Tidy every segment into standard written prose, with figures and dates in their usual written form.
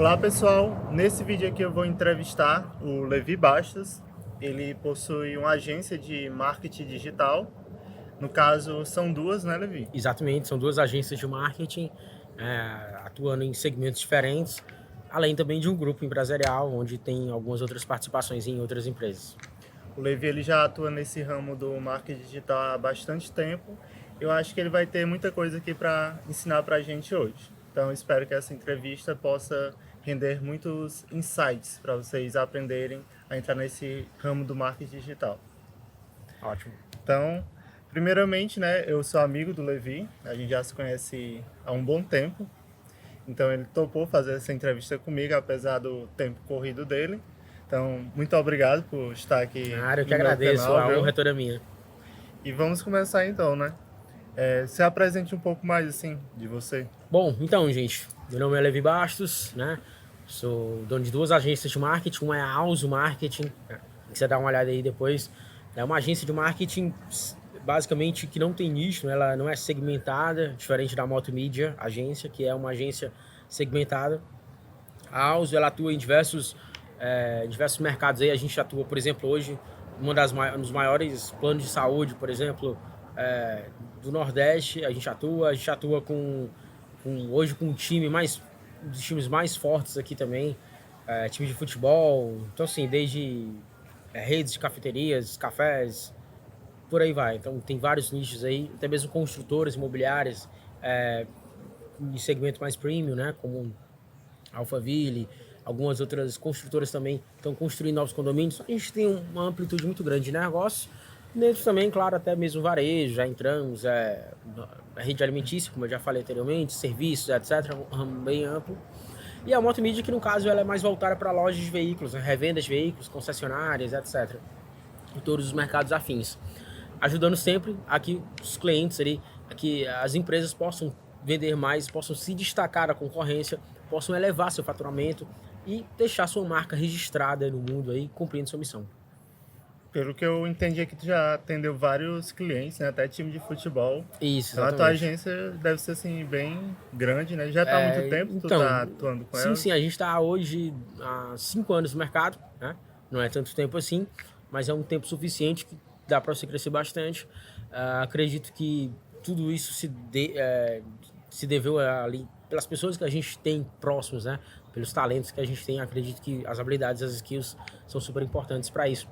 Olá pessoal, nesse vídeo aqui eu vou entrevistar o Levi Bastos. Ele possui uma agência de marketing digital. No caso, são duas, né, Levi? Exatamente, são duas agências de marketing atuando em segmentos diferentes, além também de um grupo empresarial, onde tem algumas outras participações em outras empresas. O Levi ele já atua nesse ramo do marketing digital há bastante tempo. Eu acho que ele vai ter muita coisa aqui para ensinar para a gente hoje. Então, eu espero que essa entrevista possa render muitos insights para vocês aprenderem a entrar nesse ramo do marketing digital. Ótimo. Então, primeiramente, né, eu sou amigo do Levi, a gente já se conhece há um bom tempo. Então, ele topou fazer essa entrevista comigo, apesar do tempo corrido dele. Então, muito obrigado por estar aqui Eu que no meu agradeço, canal, a viu? honra é toda minha. E vamos começar então, né? Se apresente um pouco mais, assim, de você. Bom, então, gente, meu nome é Levi Bastos, né? Sou dono de duas agências de marketing, uma é a Auso Marketing, né? Você dá uma olhada aí depois. É uma agência de marketing, basicamente, que não tem nicho, né? Ela não é segmentada, diferente da Moto Media agência, que é uma agência segmentada. A Auso, ela atua em diversos mercados aí. A gente atua, por exemplo, hoje, um dos maiores planos de saúde, por exemplo, do Nordeste, a gente atua hoje com um time um dos times mais fortes aqui também, time de futebol, então assim, desde redes de cafeterias, cafés, por aí vai. Então tem vários nichos aí, até mesmo construtoras imobiliárias, de segmento mais premium, né, como Alphaville, algumas outras construtoras também estão construindo novos condomínios. A gente tem uma amplitude muito grande de negócio. Neles também, claro, até mesmo varejo, já entramos, a rede alimentícia, como eu já falei anteriormente, serviços, etc., um ramo bem amplo. E a Motomídia, que no caso ela é mais voltada para lojas de veículos, né, revendas de veículos, concessionárias, etc., em todos os mercados afins. Ajudando sempre a que os clientes ali, a que as empresas possam vender mais, possam se destacar da concorrência, possam elevar seu faturamento e deixar sua marca registrada no mundo aí, cumprindo sua missão. Pelo que eu entendi aqui, tu já atendeu vários clientes, né? Até time de futebol. Isso, Então, a tua exatamente. agência deve ser, assim, bem grande, né? Já tá há muito tempo que tu tá atuando com Sim, ela. sim, a gente está hoje há 5 anos no mercado, né? Não é tanto tempo assim, mas é um tempo suficiente que dá para você crescer bastante. Acredito que tudo isso se deveu ali pelas pessoas que a gente tem próximos, né? Pelos talentos que a gente tem. Acredito que as habilidades, as skills são super importantes para isso.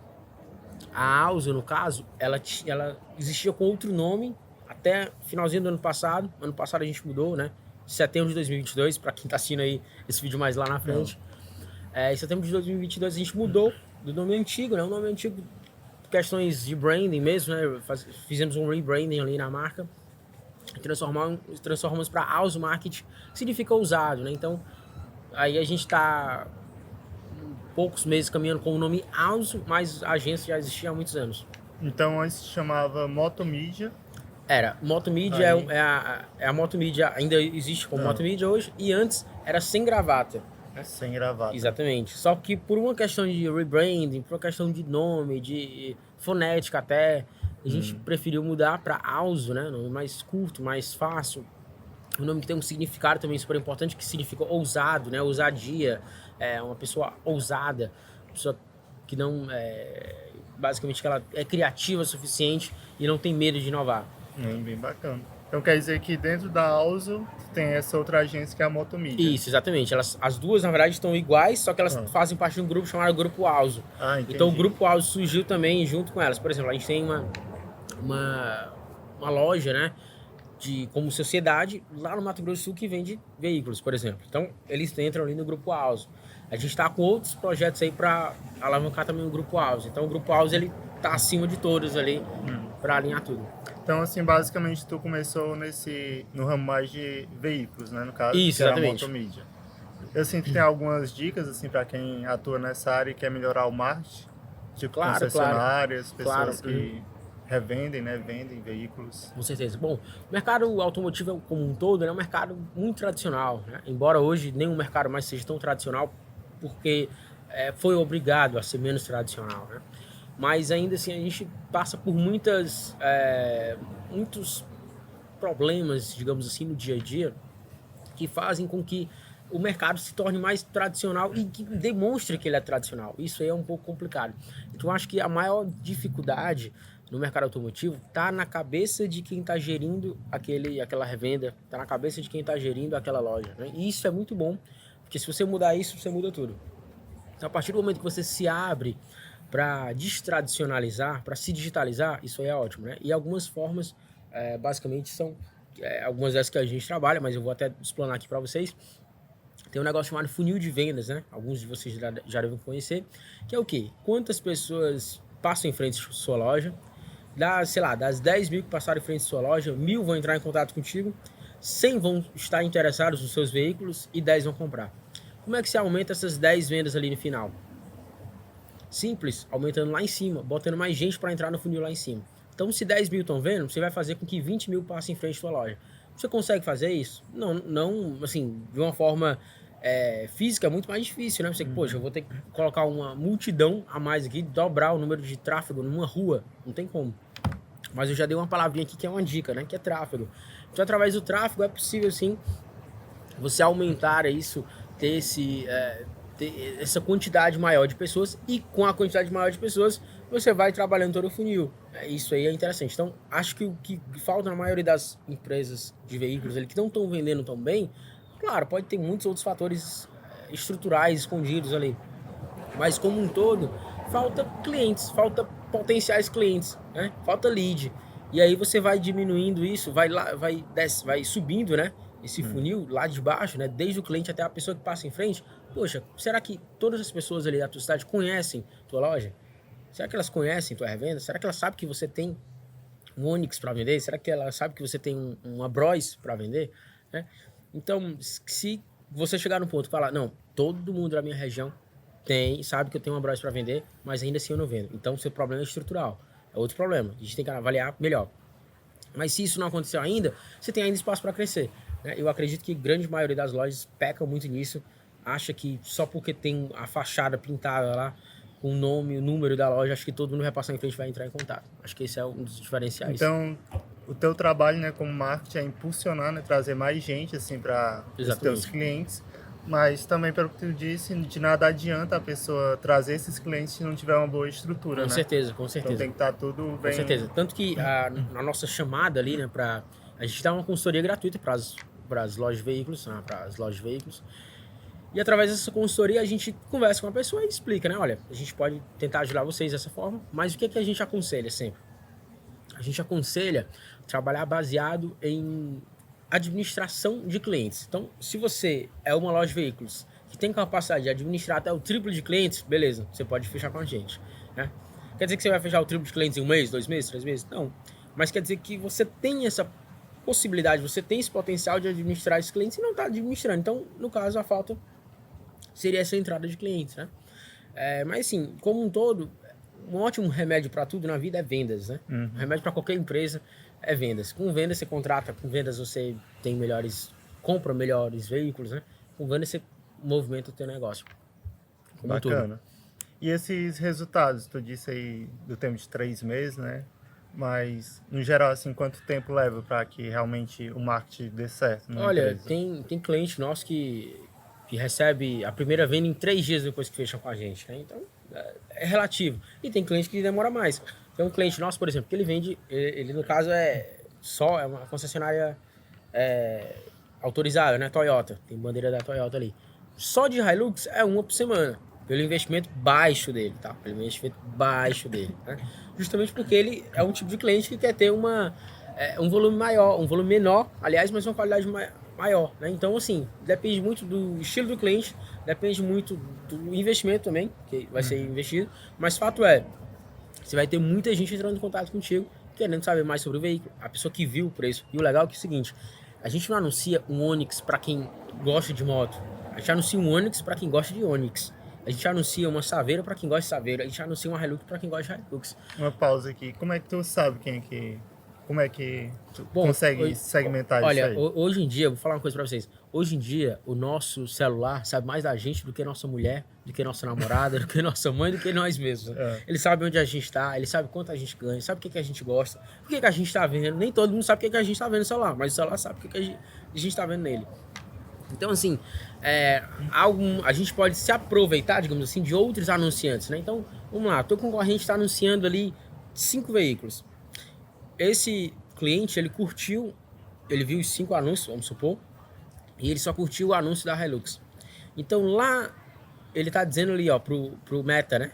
A Auso, no caso, ela existia com outro nome até finalzinho do ano passado. Ano passado a gente mudou, né? Setembro de 2022, para quem tá assistindo aí esse vídeo mais lá na Não. frente. Em setembro de 2022 a gente mudou do nome antigo, né? O nome antigo, questões de branding mesmo, né? Fizemos um rebranding ali na marca. Transformamos para Auso Marketing, que significa ousado, né? Então, aí a gente tá poucos meses caminhando com o nome Auso, mas a agência já existia há muitos anos. Então, antes se chamava Motomídia. Era, Motomídia Aí, é a Motomídia, ainda existe como Motomídia hoje, e antes era Sem Gravata. Né? sem gravata. Exatamente. Só que por uma questão de rebranding, por uma questão de nome, de fonética até, a gente preferiu mudar para Auso, né? Nome mais curto, mais fácil. Um nome que tem um significado também super importante, que significa ousado, né? Ousadia, uma pessoa ousada, uma pessoa que não basicamente que ela é criativa o suficiente e não tem medo de inovar. Bem bacana. Então, quer dizer que dentro da Auso tem essa outra agência que é a Motomídia. Isso, exatamente. As duas, na verdade, estão iguais, só que elas fazem parte de um grupo chamado Grupo Auso. Entendi. Então, o Grupo Auso surgiu também junto com elas. Por exemplo, a gente tem uma loja, né, como sociedade lá no Mato Grosso do Sul que vende veículos, por exemplo. Então, eles entram ali no Grupo Auso. A gente está com outros projetos aí para alavancar também o Grupo Auso. Então, o Grupo Auso, ele tá acima de todos ali para alinhar tudo. Então, assim, basicamente, tu começou no ramo mais de veículos, né? No caso, Isso, que era a exatamente. Motomídia. Eu sinto que tem algumas dicas, assim, para quem atua nessa área e quer melhorar o marketing. Tipo, Claro, concessionárias, pessoas claro. que revendem, né? Vendem veículos. Com certeza. Bom, o mercado automotivo como um todo, né, é um mercado muito tradicional, né? Embora hoje nenhum mercado mais seja tão tradicional, porque foi obrigado a ser menos tradicional, né? Mas ainda assim a gente passa por muitos problemas, digamos assim, no dia a dia, que fazem com que o mercado se torne mais tradicional e que demonstre que ele é tradicional. Isso aí é um pouco complicado. Então, eu acho que a maior dificuldade no mercado automotivo está na cabeça de quem está gerindo aquela revenda, está na cabeça de quem está gerindo aquela loja, né? E isso é muito bom, porque se você mudar isso, você muda tudo. Então, a partir do momento que você se abre para destradicionalizar, para se digitalizar, isso aí é ótimo, né? E algumas formas, basicamente, são algumas dessas que a gente trabalha, mas eu vou até explanar aqui para vocês. Tem um negócio chamado funil de vendas, né? Alguns de vocês já devem conhecer, que é o quê? Quantas pessoas passam em frente à sua loja, das 10 mil que passaram em frente à sua loja, 1.000 vão entrar em contato contigo, 100 vão estar interessados nos seus veículos e 10 vão comprar. Como é que se aumenta essas 10 vendas ali no final? Simples, aumentando lá em cima, botando mais gente para entrar no funil lá em cima. Então, se 10 mil estão vendo, você vai fazer com que 20 mil passem em frente à sua loja. Você consegue fazer isso? Não, assim, de uma forma física é muito mais difícil, né? Você, poxa, eu vou ter que colocar uma multidão a mais aqui, dobrar o número de tráfego numa rua, não tem como. Mas eu já dei uma palavrinha aqui que é uma dica, né? Que é tráfego. Então, através do tráfego é possível, sim, você aumentar isso, ter essa quantidade maior de pessoas, e com a quantidade maior de pessoas você vai trabalhando todo o funil. Isso aí é interessante. Então, acho que o que falta na maioria das empresas de veículos ali, que não estão vendendo tão bem, claro, pode ter muitos outros fatores estruturais escondidos ali, mas como um todo, falta clientes, falta potenciais clientes, né? Falta lead. E aí você vai diminuindo isso, vai subindo, né? Esse funil lá de baixo, né? Desde o cliente até a pessoa que passa em frente. Poxa, será que todas as pessoas ali da tua cidade conhecem tua loja? Será que elas conhecem tua revenda? Será que elas sabem que você tem um Onix para vender? Será que ela sabe que você tem uma Bros para vender? Né? Então, se você chegar no ponto e falar, não, todo mundo da minha região sabe que eu tenho uma Bros para vender, mas ainda assim eu não vendo. Então, seu problema é estrutural. É outro problema. A gente tem que avaliar melhor. Mas se isso não aconteceu ainda, você tem ainda espaço para crescer. Né? Eu acredito que a grande maioria das lojas pecam muito nisso. Acha que só porque tem a fachada pintada lá, com o nome, o número da loja, acho que todo mundo vai passar em frente e vai entrar em contato. Acho que esse é um dos diferenciais. Então, o teu trabalho, né, como marketing é impulsionar, né, trazer mais gente assim para os teus clientes, mas também, pelo que tu disse, de nada adianta a pessoa trazer esses clientes se não tiver uma boa estrutura, com né? certeza, com certeza. Então tem que estar tudo bem... Com certeza. Tanto que na nossa chamada ali, né, a gente dá uma consultoria gratuita para as lojas de veículos, né, para as lojas de veículos. E através dessa consultoria a gente conversa com a pessoa e explica, né? Olha, a gente pode tentar ajudar vocês dessa forma, mas o que é que a gente aconselha sempre? A gente aconselha trabalhar baseado em administração de clientes. Então, se você é uma loja de veículos que tem capacidade de administrar até o triplo de clientes, beleza, você pode fechar com a gente, né? Quer dizer que você vai fechar o triplo de clientes em 1 mês, 2 meses, 3 meses? Não. Mas quer dizer que você tem essa possibilidade, você tem esse potencial de administrar esses clientes e não está administrando. Então, no caso, a falta seria essa entrada de clientes, né? Mas assim, como um todo, um ótimo remédio para tudo na vida é vendas, né? Um remédio para qualquer empresa é vendas. Com vendas você contrata, com vendas você compra melhores veículos, né? Com vendas você movimenta o teu negócio. Como Bacana. tudo. E esses resultados, tu disse aí do tempo de 3 meses, né? Mas, no geral, assim, quanto tempo leva para que realmente o marketing dê certo? Olha, tem cliente nosso que recebe a primeira venda em 3 dias depois que fecha com a gente, né? Então, é relativo. E tem cliente que demora mais. Tem um cliente nosso, por exemplo, que ele vende, ele no caso é uma concessionária autorizada, né? Toyota, tem bandeira da Toyota ali. Só de Hilux é uma por semana, pelo investimento baixo dele, tá? Pelo investimento baixo dele, né? Justamente porque ele é um tipo de cliente que quer ter um volume maior, um volume menor, aliás, mas uma qualidade maior, né? Então, assim, depende muito do estilo do cliente, depende muito do investimento também, que vai ser investido, mas fato é, você vai ter muita gente entrando em contato contigo, querendo saber mais sobre o veículo, a pessoa que viu o preço. E o legal é que é o seguinte, a gente não anuncia um Onix para quem gosta de moto, a gente anuncia um Onix para quem gosta de Onix. A gente anuncia uma Saveiro para quem gosta de Saveiro, a gente anuncia uma Hilux para quem gosta de Hilux. Uma pausa aqui, como é que tu sabe como é que tu consegue segmentar isso aí? Olha, hoje em dia, vou falar uma coisa pra vocês. Hoje em dia, o nosso celular sabe mais da gente do que nossa mulher, do que nossa namorada, do que nossa mãe, do que nós mesmos. Ele sabe onde a gente tá, ele sabe quanto a gente ganha, sabe o que a gente gosta, o que a gente tá vendo. Nem todo mundo sabe o que a gente tá vendo no celular, mas o celular sabe o que a gente tá vendo nele. Então, assim, a gente pode se aproveitar, digamos assim, de outros anunciantes, né? Então, vamos lá, o teu concorrente está anunciando ali 5 veículos. Esse cliente, ele curtiu, ele viu os 5 anúncios, vamos supor, e ele só curtiu o anúncio da Hilux. Então, lá, ele tá dizendo ali, ó, pro Meta, né?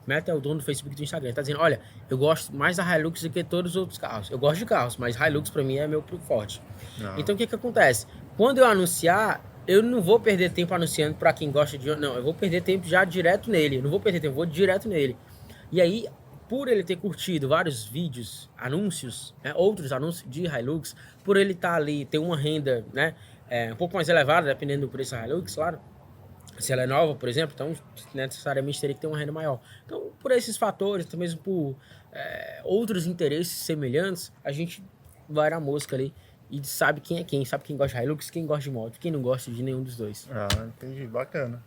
Meta é o dono do Facebook e do Instagram. Ele tá dizendo, olha, eu gosto mais da Hilux do que todos os outros carros. Eu gosto de carros, mas Hilux pra mim é meu forte. Não. Então, o que acontece? Quando eu anunciar, eu não vou perder tempo anunciando pra quem gosta de... Não, eu vou perder tempo já direto nele. Eu não vou perder tempo, eu vou direto nele. E aí, por ele ter curtido vários vídeos, anúncios, né, outros anúncios de Hilux, por ele estar ali, ter uma renda, né, um pouco mais elevada, dependendo do preço da Hilux, claro. Se ela é nova, por exemplo, então necessariamente teria que ter uma renda maior. Então, por esses fatores, até mesmo por outros interesses semelhantes, a gente vai na mosca ali e sabe quem é quem. Sabe quem gosta de Hilux, quem gosta de moto, quem não gosta de nenhum dos dois. Ah, entendi. Bacana.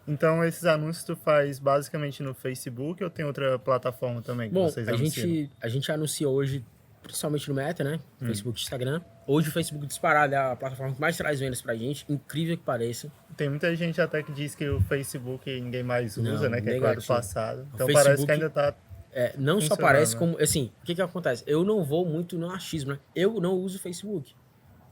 Então, esses anúncios tu faz basicamente no Facebook ou tem outra plataforma também que Bom, vocês a anunciam? gente anuncia hoje, principalmente no Meta, né? Facebook e Instagram. Hoje o Facebook disparado é a plataforma que mais traz vendas pra gente, incrível que pareça. Tem muita gente até que diz que o Facebook ninguém mais usa, Não, né? Que é claro do negativo. passado. Então O parece Facebook, que ainda tá não só funcionando, parece né? como... Assim, o que acontece? Eu não vou muito no achismo, né? Eu não uso Facebook.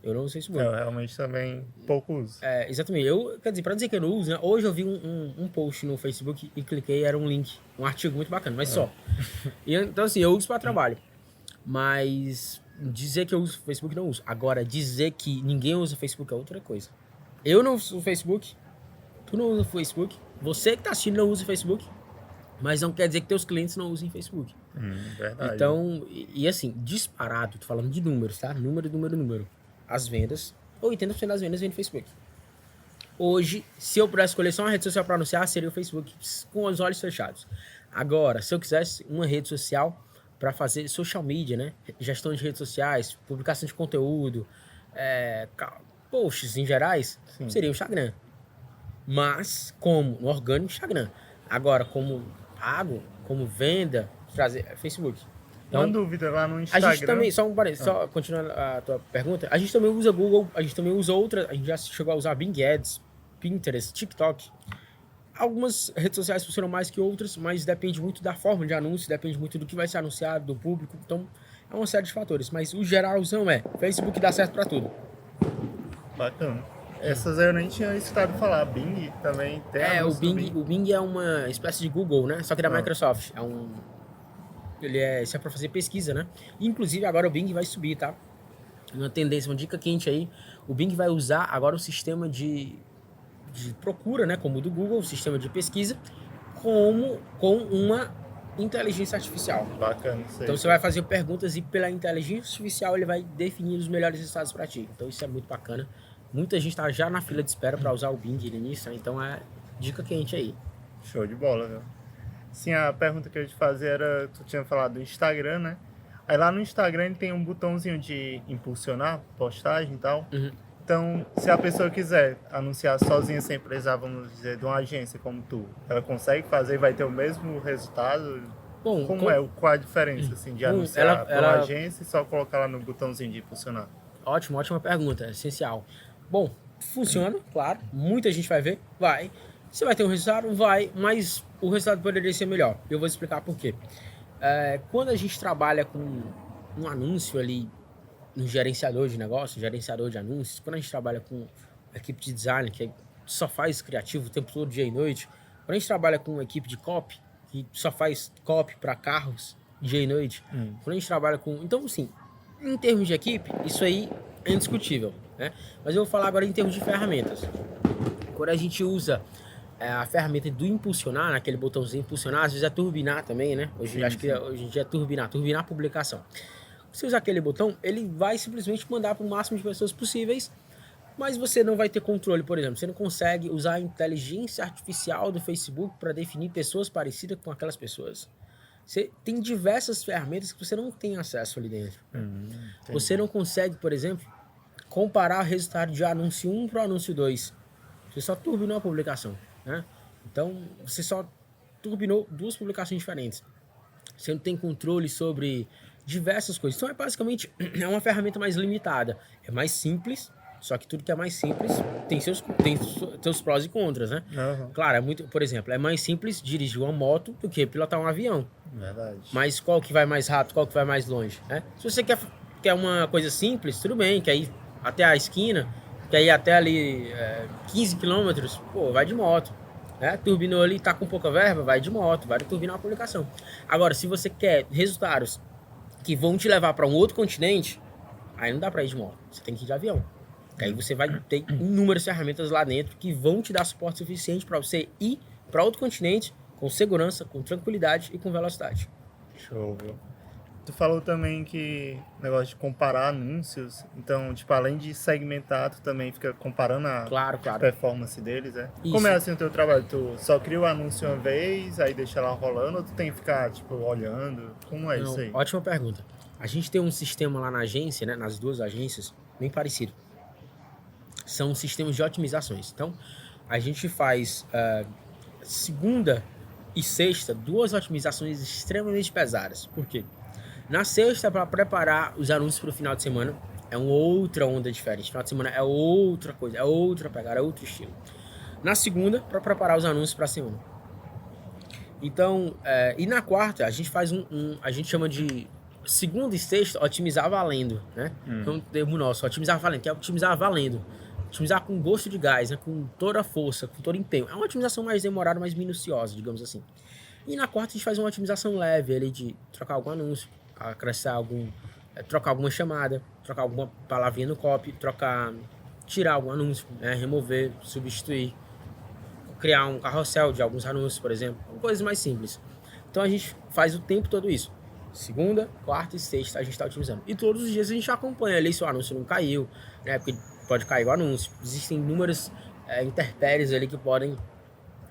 Eu não uso Facebook. Eu realmente também pouco uso. Exatamente. Quer dizer, pra dizer que eu não uso, né? Hoje eu vi um post no Facebook e cliquei, era um link, um artigo muito bacana, mas só. Então, assim, eu uso para trabalho. Mas dizer que eu uso Facebook, não uso. Agora, dizer que ninguém usa Facebook é outra coisa. Eu não uso o Facebook, tu não usa o Facebook, você que tá assistindo não usa o Facebook, mas não quer dizer que teus clientes não usem Facebook. Verdade. Então, assim, disparado, tô falando de números, tá? Número. As vendas, 80% das vendas vem no Facebook. Hoje, se eu pudesse escolher só uma rede social para anunciar, seria o Facebook com os olhos fechados. Agora, se eu quisesse uma rede social para fazer social media, né? Gestão de redes sociais, publicação de conteúdo, posts em gerais, Sim. seria o Instagram. Mas, como no orgânico, Instagram. Agora, como pago, como venda, trazer Facebook. Uma Então, dúvida lá no a Instagram. gente também, só um parênteses, só continuando a tua pergunta, a gente também usa Google, a gente também usa outra, a gente já chegou a usar Bing Ads, Pinterest, TikTok. Algumas redes sociais funcionam mais que outras, mas depende muito da forma de anúncio, depende muito do que vai ser anunciado, do público, então é uma série de fatores. Mas o geralzão Facebook dá certo pra tudo. Bacana. Essas eu nem tinha escutado falar. Bing também tem O anúncio do Bing, o Bing é uma espécie de Google, né? Só que da Microsoft. Isso é pra fazer pesquisa, né? Inclusive agora o Bing vai subir, tá? Uma tendência, uma dica quente aí. O Bing vai usar agora o sistema de procura, né? Como o do Google, o sistema de pesquisa, com uma inteligência artificial. Bacana, isso aí. Então você vai fazer perguntas e pela inteligência artificial ele vai definir os melhores resultados para ti. Então isso é muito bacana. Muita gente tá já na fila de espera para usar o Bing no início, né? Então é dica quente aí. Show de bola, viu? Sim, a pergunta que eu ia te fazer era, tu tinha falado do Instagram, né? Aí lá no Instagram ele tem um botãozinho de impulsionar postagem e tal. Então, se a pessoa quiser anunciar sozinha, sem precisar, vamos dizer, de uma agência como tu, ela consegue fazer e vai ter o mesmo resultado? Bom, qual a diferença, assim, de anunciar para uma agência e só colocar lá no botãozinho de impulsionar? Ótima pergunta, essencial. Bom, funciona, claro, muita gente vai ver, vai. Você vai ter um resultado? Vai, mas o resultado poderia ser melhor. Eu vou explicar por quê. Quando a gente trabalha com um anúncio ali, um gerenciador de negócio, gerenciador de anúncios, quando a gente trabalha com equipe de design, que só faz criativo o tempo todo, dia e noite, quando a gente trabalha com uma equipe de copy, que só faz copy para carros, dia e noite, quando a gente trabalha com... Então, assim, em termos de equipe, isso aí é indiscutível, né? Mas eu vou falar agora em termos de ferramentas. Quando a gente usa a ferramenta do impulsionar, naquele botãozinho impulsionar, às vezes é turbinar também, né? Acho que hoje em dia é turbinar a publicação. Se usar aquele botão, ele vai simplesmente mandar para o máximo de pessoas possíveis, mas você não vai ter controle, por exemplo. Você não consegue usar a inteligência artificial do Facebook para definir pessoas parecidas com aquelas pessoas. Você tem diversas ferramentas que você não tem acesso ali dentro. Você não consegue, por exemplo, comparar o resultado de anúncio 1 para o anúncio 2. Você só turbinou a publicação, né? Então, você só turbinou duas publicações diferentes. Você não tem controle sobre diversas coisas. Então, basicamente, é uma ferramenta mais limitada. É mais simples, Só que tudo que é mais simples tem seus prós e contras, né? Aham, Claro, por exemplo, é mais simples dirigir uma moto do que pilotar um avião. verdade. Mas qual que vai mais rápido, qual que vai mais longe, né? Se você quer uma coisa simples, tudo bem, quer ir até a esquina, quer ir até ali 15 quilômetros, pô, vai de moto. Né? Turbinou ali, tá com pouca verba, vai de moto, vai turbinar a publicação. Agora, se você quer resultados que vão te levar para um outro continente, aí não dá para ir de moto, você tem que ir de avião. Aí você vai ter inúmeras ferramentas lá dentro que vão te dar suporte suficiente para você ir para outro continente com segurança, com tranquilidade e com velocidade. Show, viu? Tu falou também que negócio de comparar anúncios, então, tipo, além de segmentar, tu também fica comparando a Claro. performance deles, né? Isso. Como é assim o teu trabalho? Tu só cria o anúncio uma vez, aí deixa lá rolando, ou tu tem que ficar, tipo, olhando? Como é isso aí? Ótima pergunta. A gente tem um sistema lá na agência, né, nas duas agências, bem parecido. São sistemas de otimizações. Então, a gente faz segunda e sexta, duas otimizações extremamente pesadas. Por quê? Na sexta, para preparar os anúncios para o final de semana, é uma outra onda diferente. Final de semana é outra coisa, é outra pegada, é outro estilo. Na segunda, para preparar os anúncios para a semana. Então, e na quarta, a gente faz a gente chama de segunda e sexta, otimizar valendo, né? Então, termo nosso, otimizar valendo, que é otimizar valendo. Otimizar com gosto de gás, né? Com toda a força, com todo empenho. É uma otimização mais demorada, mais minuciosa, digamos assim. E na quarta a gente faz uma otimização leve ali de trocar algum anúncio, acrescentar trocar alguma chamada, trocar alguma palavrinha no copy, tirar algum anúncio, né? Remover, substituir, criar um carrossel de alguns anúncios, por exemplo. Coisas mais simples. Então a gente faz o tempo todo isso. Segunda, quarta e sexta a gente está otimizando. E todos os dias a gente acompanha ali se o anúncio não caiu, né? Porque pode cair o anúncio. Existem inúmeras intempéries ali que podem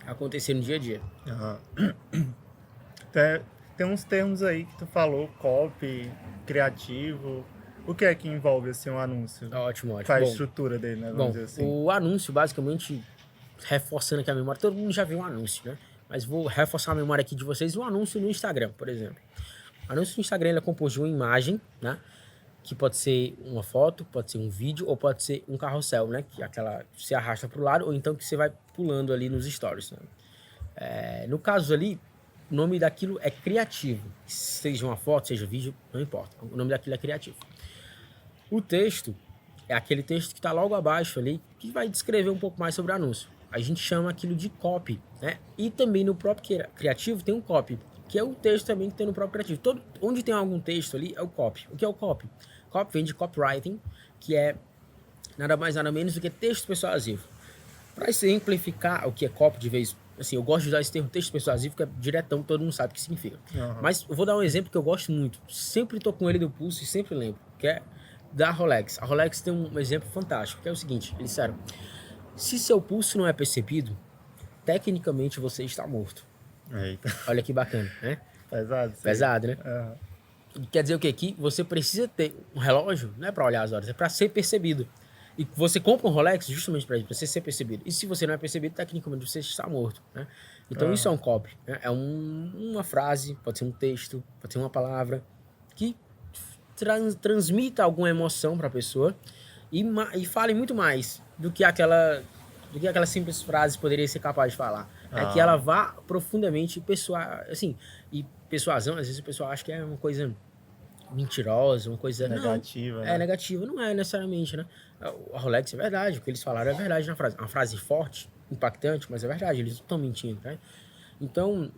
acontecer no dia a dia. Uhum. Tem uns termos aí que tu falou, copy, criativo. O que é que envolve assim um anúncio? Ótimo. Qual é a Bom, estrutura dele, né? Vamos Bom, dizer assim. o anúncio, basicamente, reforçando aqui a memória, todo mundo já viu um anúncio, né? Mas vou reforçar a memória aqui de vocês, um anúncio no Instagram, por exemplo. O anúncio no Instagram ele é composto de uma imagem, né? Que pode ser uma foto, pode ser um vídeo, ou pode ser um carrossel, né? Que é aquela que você arrasta para o lado, ou então que você vai pulando ali nos stories, né? No caso ali, o nome daquilo é criativo. Seja uma foto, seja vídeo, não importa. O nome daquilo é criativo. O texto é aquele texto que está logo abaixo ali, que vai descrever um pouco mais sobre o anúncio. A gente chama aquilo de copy, né? E também no próprio criativo tem um copy, que é o texto também que tem no próprio criativo. Onde tem algum texto ali é o copy. O que é o copy? Copy vem de copywriting, que é nada mais nada menos do que texto persuasivo. Para exemplificar o que é copy de vez, assim, eu gosto de usar esse termo texto persuasivo, que é diretão, todo mundo sabe o que significa. Uhum. Mas eu vou dar um exemplo que eu gosto muito, sempre tô com ele no pulso e sempre lembro, que é da Rolex. A Rolex tem um exemplo fantástico, que é o seguinte, eles disseram, se seu pulso não é percebido, tecnicamente você está morto. Eita. Olha que bacana, né? Pesado. Sim. Pesado, né? Uhum. Quer dizer o quê? Que você precisa ter um relógio, não é para olhar as horas, é para ser percebido. E você compra um Rolex justamente para você ser percebido. E se você não é percebido, tecnicamente você está morto, né? Então isso é um copy, né? É uma frase, pode ser um texto, pode ser uma palavra que transmita alguma emoção para a pessoa e fale muito mais do que aquela simples frase poderia ser capaz de falar. É que ela vá profundamente assim, e persuasão, às vezes o pessoal acha que é uma coisa mentirosa, uma coisa negativa. Não, né? negativa, não é necessariamente, né? A Rolex é verdade, o que eles falaram é verdade na frase. Uma frase forte, impactante, mas é verdade, eles não estão mentindo, né? Então,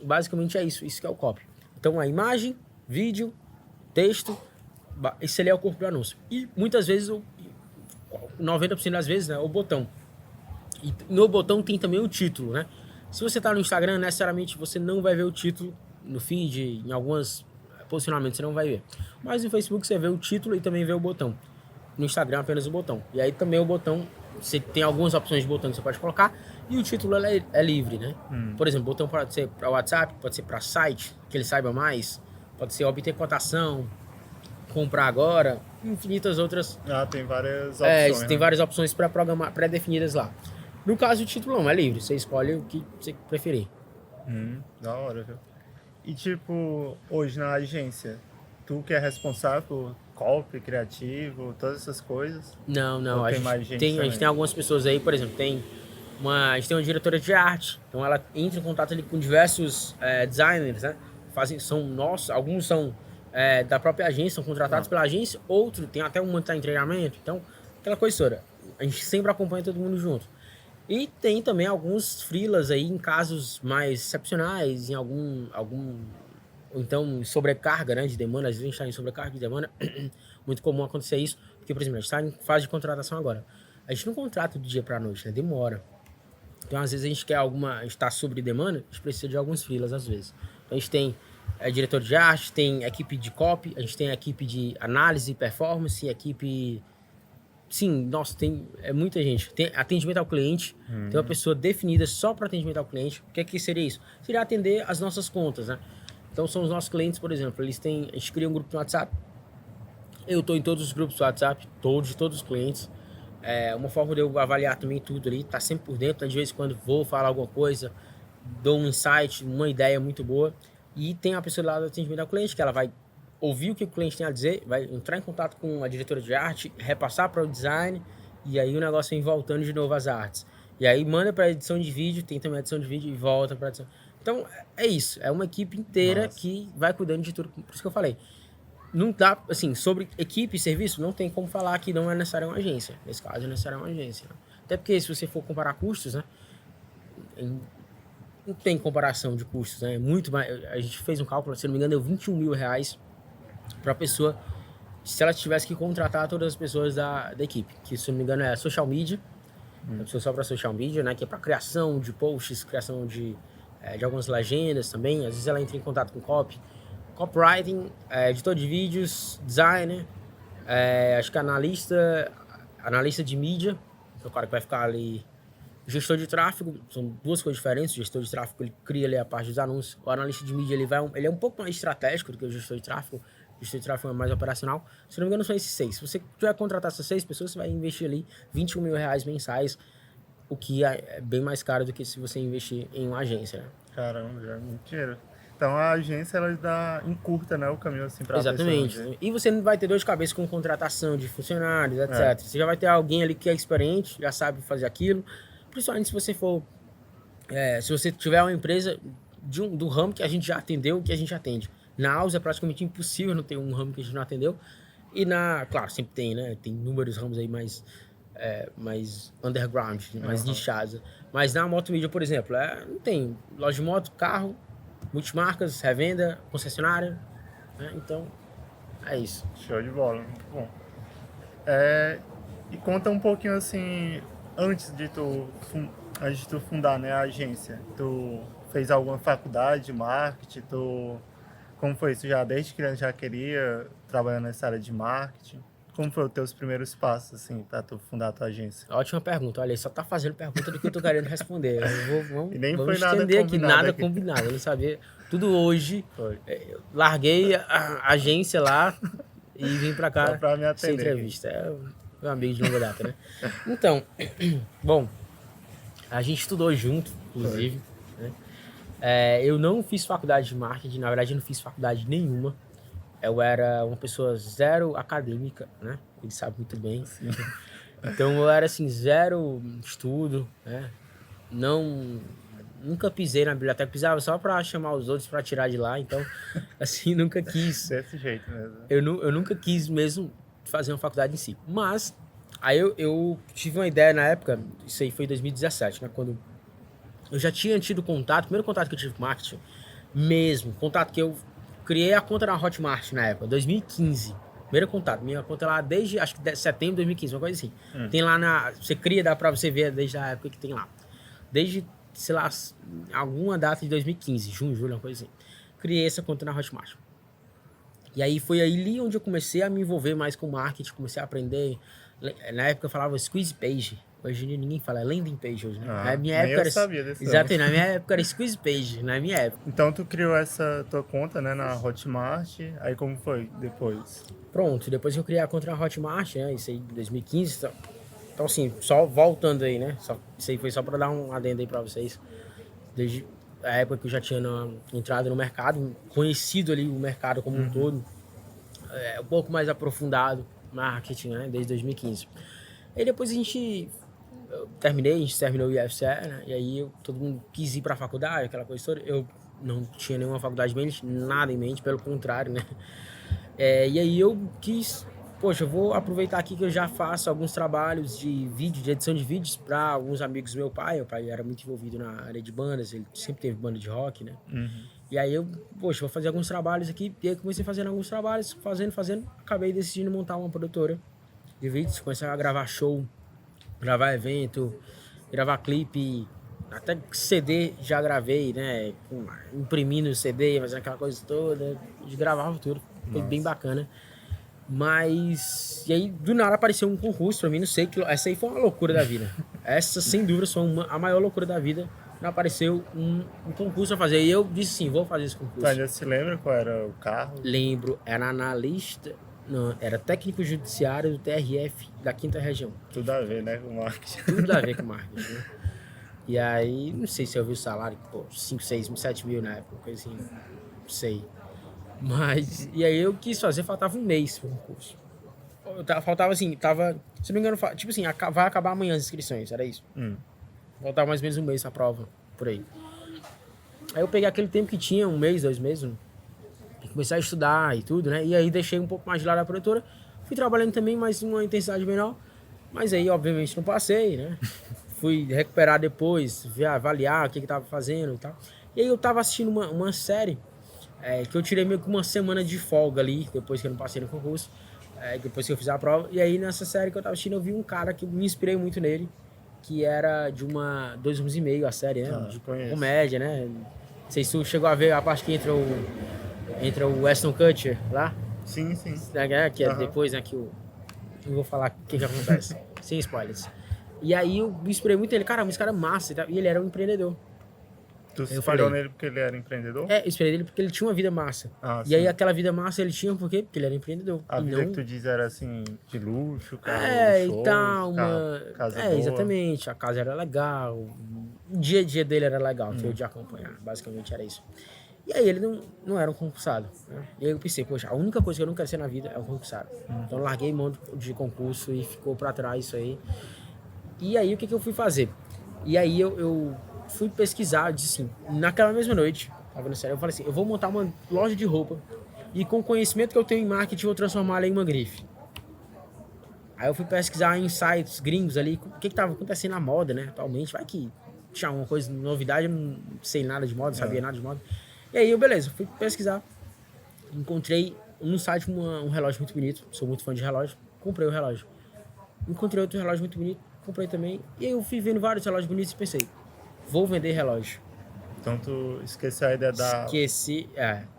basicamente é isso que é o copy. Então, a imagem, vídeo, texto, esse ali é o corpo do anúncio. E muitas vezes, 90% das vezes, né, o botão. E no botão tem também o título, né? Se você está no Instagram, necessariamente você não vai ver o título no feed, em alguns posicionamentos você não vai ver. Mas no Facebook você vê o título e também vê o botão. No Instagram apenas o botão. E aí também o botão, você tem algumas opções de botão que você pode colocar e o título é livre, né? Por exemplo, o botão pode ser para WhatsApp, pode ser para site, que ele saiba mais, pode ser obter cotação, comprar agora, infinitas outras. Tem várias opções. Tem várias opções para programar, pré-definidas lá. No caso, o título não, é livre, você escolhe o que você preferir. Da hora, viu? E tipo, hoje na agência, tu que é responsável por copy, criativo, todas essas coisas? Não. Ou A tem gente mais gente tem, a gente também? tem algumas pessoas aí, por exemplo, a gente tem uma diretora de arte, então ela entra em contato ali com diversos designers, né? Alguns são da própria agência, são contratados pela agência, outros tem até um que está em treinamento, então aquela coisa toda. A gente sempre acompanha todo mundo junto. E tem também alguns freelas aí em casos mais excepcionais, em ou então sobrecarga, né, de demanda, às vezes a gente está em sobrecarga de demanda, muito comum acontecer isso, porque, por exemplo, a gente está em fase de contratação agora. A gente não contrata do dia para a noite, né, demora. Então, às vezes a gente a gente está sobre demanda, a gente precisa de alguns freelas, às vezes. Então, a gente tem diretor de arte, tem equipe de copy, a gente tem equipe de análise, performance, equipe. Sim, nossa, é muita gente. Tem atendimento ao cliente, tem uma pessoa definida só para atendimento ao cliente. O que seria isso? Seria atender as nossas contas, né? Então são os nossos clientes, por exemplo, a gente cria um grupo no WhatsApp. Eu estou em todos os grupos do WhatsApp, de todos os clientes. É uma forma de eu avaliar também tudo ali, tá sempre por dentro. De vez em quando vou falar alguma coisa, dou um insight, uma ideia muito boa. E tem a pessoa lá do atendimento ao cliente, que ela vai ouvir o que o cliente tem a dizer, vai entrar em contato com a diretora de arte, repassar para o design, e aí o negócio vem voltando de novo às artes. E aí manda para edição de vídeo, tem também a edição de vídeo e volta para edição. Então é isso, é uma equipe inteira que vai cuidando de tudo. Por isso que eu falei, não dá, assim, sobre equipe e serviço, não tem como falar que não é necessário uma agência. Nesse caso, é necessário uma agência. Até porque se você for comparar custos, né, não tem comparação de custos, né? Muito mais. A gente fez um cálculo, se não me engano, deu 21 mil reais para a pessoa, se ela tivesse que contratar todas as pessoas da equipe, que se não me engano é social media, a pessoa só para social media, né, que é para criação de posts, criação de algumas legendas também, às vezes ela entra em contato com copywriting, editor de vídeos, designer, acho que analista de mídia, que é o cara que vai ficar ali, gestor de tráfego, são duas coisas diferentes. O gestor de tráfego, ele cria ali a parte dos anúncios. O analista de mídia, ele é um pouco mais estratégico do que o gestor de tráfego. O gestor de tráfego é mais operacional. Se não me engano, são esses 6. Se você tiver contratar essas 6 pessoas, você vai investir ali 21 mil reais mensais, o que é bem mais caro do que se você investir em uma agência, né? Caramba, já é muito dinheiro. Então a agência, ela encurta, né, o caminho assim para a pessoa. Exatamente. E você não vai ter dor de cabeça com contratação de funcionários, etc. Você já vai ter alguém ali que é experiente, já sabe fazer aquilo. Principalmente se você for... se você tiver uma empresa do ramo que a gente já atendeu, que a gente atende. Na House é praticamente impossível não ter um ramo que a gente não atendeu. E claro, sempre tem, né? Tem inúmeros ramos aí mais underground, mais nichados. Mas na Moto Mídia, por exemplo, não tem loja de moto, carro, multimarcas, revenda, concessionária, né? Então, é isso. Show de bola, muito bom. E conta um pouquinho assim, antes de tu fundar, né, a agência, tu fez alguma faculdade de marketing? Como foi isso? Já desde criança já queria trabalhar nessa área de marketing? Como foram os teus primeiros passos, assim, para tu fundar a tua agência? Ótima pergunta. Olha, só tá fazendo pergunta do que eu tô querendo responder. E nem vamos foi nada estender aqui, combinado nada aqui. combinado. Eu não sabia. Tudo hoje. Foi. Eu larguei a agência lá e vim pra cá Só pra me sem atender entrevista. É meu amigo de longa data, né? Então, bom, a gente estudou junto, inclusive. Né? Eu não fiz faculdade de marketing, na verdade eu não fiz faculdade nenhuma. Eu era uma pessoa zero acadêmica, né? Ele sabe muito bem. Sim. Então eu era assim, zero estudo, né? Nunca pisei na biblioteca, pisava só para chamar os outros para tirar de lá. Então, assim, nunca quis. Desse jeito mesmo. Eu nunca quis mesmo fazer uma faculdade em si. Mas aí eu tive uma ideia na época, isso aí foi em 2017, né? Quando eu já tinha tido contato, o primeiro contato que eu tive com marketing, mesmo, contato que eu criei a conta na Hotmart na época, 2015. Primeiro contato. Minha conta lá desde, acho que setembro de 2015, uma coisa assim. Tem lá você cria, dá pra você ver desde a época que tem lá. Desde, sei lá, alguma data de 2015, junho, julho, uma coisa assim. Criei essa conta na Hotmart. E aí foi ali onde eu comecei a me envolver mais com marketing, comecei a aprender. Na época eu falava squeeze page. Hoje ninguém fala landing page hoje, né? Na minha época eu sabia desse exato, na minha época era squeeze page, na minha época. Então tu criou essa tua conta, né, na Hotmart, aí como foi depois? Pronto, depois eu criei a conta na Hotmart, né, isso aí em 2015, então assim, só voltando aí, né, isso aí foi só para dar um adendo aí para vocês, desde a época que eu já tinha entrado no mercado, conhecido ali o mercado como um todo, um pouco mais aprofundado marketing, né? Desde 2015. Aí depois a gente terminou o IFCE, né? E aí todo mundo quis ir para a faculdade, aquela coisa toda. Eu não tinha nenhuma faculdade em mente, nada em mente, pelo contrário, né? E aí eu quis, poxa, eu vou aproveitar aqui que eu já faço alguns trabalhos de vídeo, de edição de vídeos para alguns amigos do meu pai. O pai era muito envolvido na área de bandas, ele sempre teve banda de rock, né? E aí eu, poxa, vou fazer alguns trabalhos aqui. E aí comecei fazendo alguns trabalhos, fazendo. Acabei decidindo montar uma produtora de vídeos, comecei a gravar show, gravar evento, gravar clipe, até CD já gravei, né? Imprimindo CD, fazendo aquela coisa toda, e gravava tudo. Foi bem bacana. Mas, e aí do nada apareceu um concurso pra mim, não sei, essa aí foi uma loucura da vida. Essa, sem dúvida, foi a maior loucura da vida. Apareceu um concurso a fazer. E eu disse sim, vou fazer esse concurso. Tu ainda se lembra qual era o carro? Lembro, era analista, não, era técnico judiciário do TRF da 5ª Região. Tudo a ver, né, com marketing. Tudo a ver com marketing, né? E aí, não sei se eu vi o salário, pô, 5, 6, 7 mil na época, coisa assim, não sei. Mas, e aí eu quis fazer, faltava um mês pro concurso. Faltava assim, se não me engano, tipo assim, vai acabar amanhã as inscrições, era isso. Faltava mais ou menos um mês a prova, por aí. Aí eu peguei aquele tempo que tinha, um mês, 2 meses, e comecei a estudar e tudo, né? E aí deixei um pouco mais de lado a produtora. Fui trabalhando também, mas uma intensidade menor. Mas aí, obviamente, não passei, né? Fui recuperar depois, avaliar o que tava fazendo e tal. E aí eu tava assistindo uma série que eu tirei meio que uma semana de folga ali, depois que eu não passei no concurso, depois que eu fiz a prova. E aí nessa série que eu tava assistindo, eu vi um cara que me inspirei muito nele, que era de 2 anos e meio a série, né? De comédia, né? Não sei se tu chegou a ver a parte que entra o Ashton Kutcher lá. Sim. Que é depois, né, que eu não vou falar o que acontece, sem spoilers. E aí eu me inspirei muito nele, cara, esse cara é massa e ele era um empreendedor. Tu se inspirou nele porque ele era empreendedor? Eu inspirei ele porque ele tinha uma vida massa. E aí aquela vida massa ele tinha por quê? Porque ele era empreendedor. A vida que tu diz era assim, de luxo, carro e tal, casa boa. Exatamente, a casa era legal, o dia a dia dele era legal, ter de acompanhar, basicamente era isso. E aí ele não era um concursado, né? E aí eu pensei, poxa, a única coisa que eu não quero ser na vida é um concursado. Então eu larguei mão de concurso e ficou pra trás isso aí. E aí o que eu fui fazer? E aí eu fui pesquisar, eu disse assim, naquela mesma noite, tava no sério, eu falei assim, eu vou montar uma loja de roupa e com o conhecimento que eu tenho em marketing, eu vou transformar ela em uma grife. Aí eu fui pesquisar em sites gringos ali, o que tava acontecendo na moda, né, atualmente, vai que tinha alguma coisa, novidade, eu não sei nada de moda, não sabia nada de moda. E aí beleza, fui pesquisar, encontrei no site um relógio muito bonito, sou muito fã de relógio, comprei o relógio. Encontrei outro relógio muito bonito, comprei também, e aí eu fui vendo vários relógios bonitos e pensei, vou vender relógio. Então tu esqueceu a ideia da... Esqueci,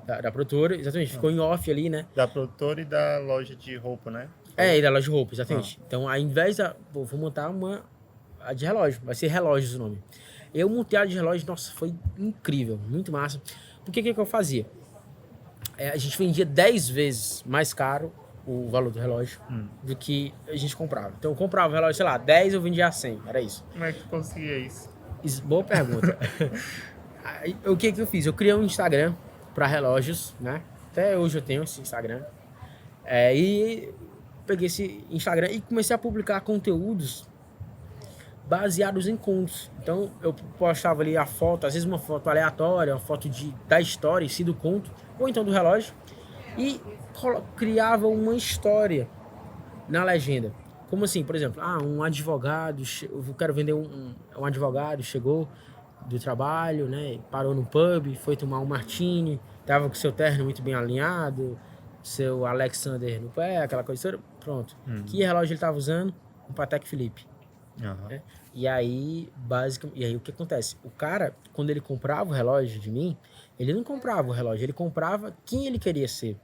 da produtora, exatamente, ficou em off ali, né? Da produtora e da loja de roupa, né? E da loja de roupa, exatamente. Então, ao invés vou montar a de relógio, vai ser Relógios o nome. Eu montei a de relógio, nossa, foi incrível, muito massa. Porque o que eu fazia? A gente vendia 10 vezes mais caro o valor do relógio do que a gente comprava. Então eu comprava o relógio, sei lá, 10 eu vendia a 100, era isso. Como é que tu conseguia isso? Boa pergunta. Aí, o que eu fiz? Eu criei um Instagram para relógios, né? Até hoje eu tenho esse Instagram. E peguei esse Instagram e comecei a publicar conteúdos baseados em contos. Então eu postava ali a foto, às vezes uma foto aleatória, uma foto da história, se do conto, ou então do relógio, e criava uma história na legenda. Como assim, por exemplo, um advogado, eu quero vender um advogado, chegou do trabalho, né, parou no pub, foi tomar um martini, tava com seu terno muito bem alinhado, seu Alexander no pé, aquela coisa toda, pronto. Que relógio ele tava usando? Um Patek Philippe. Né? E aí, o que acontece? O cara, quando ele comprava o relógio de mim, ele não comprava o relógio, ele comprava quem ele queria ser.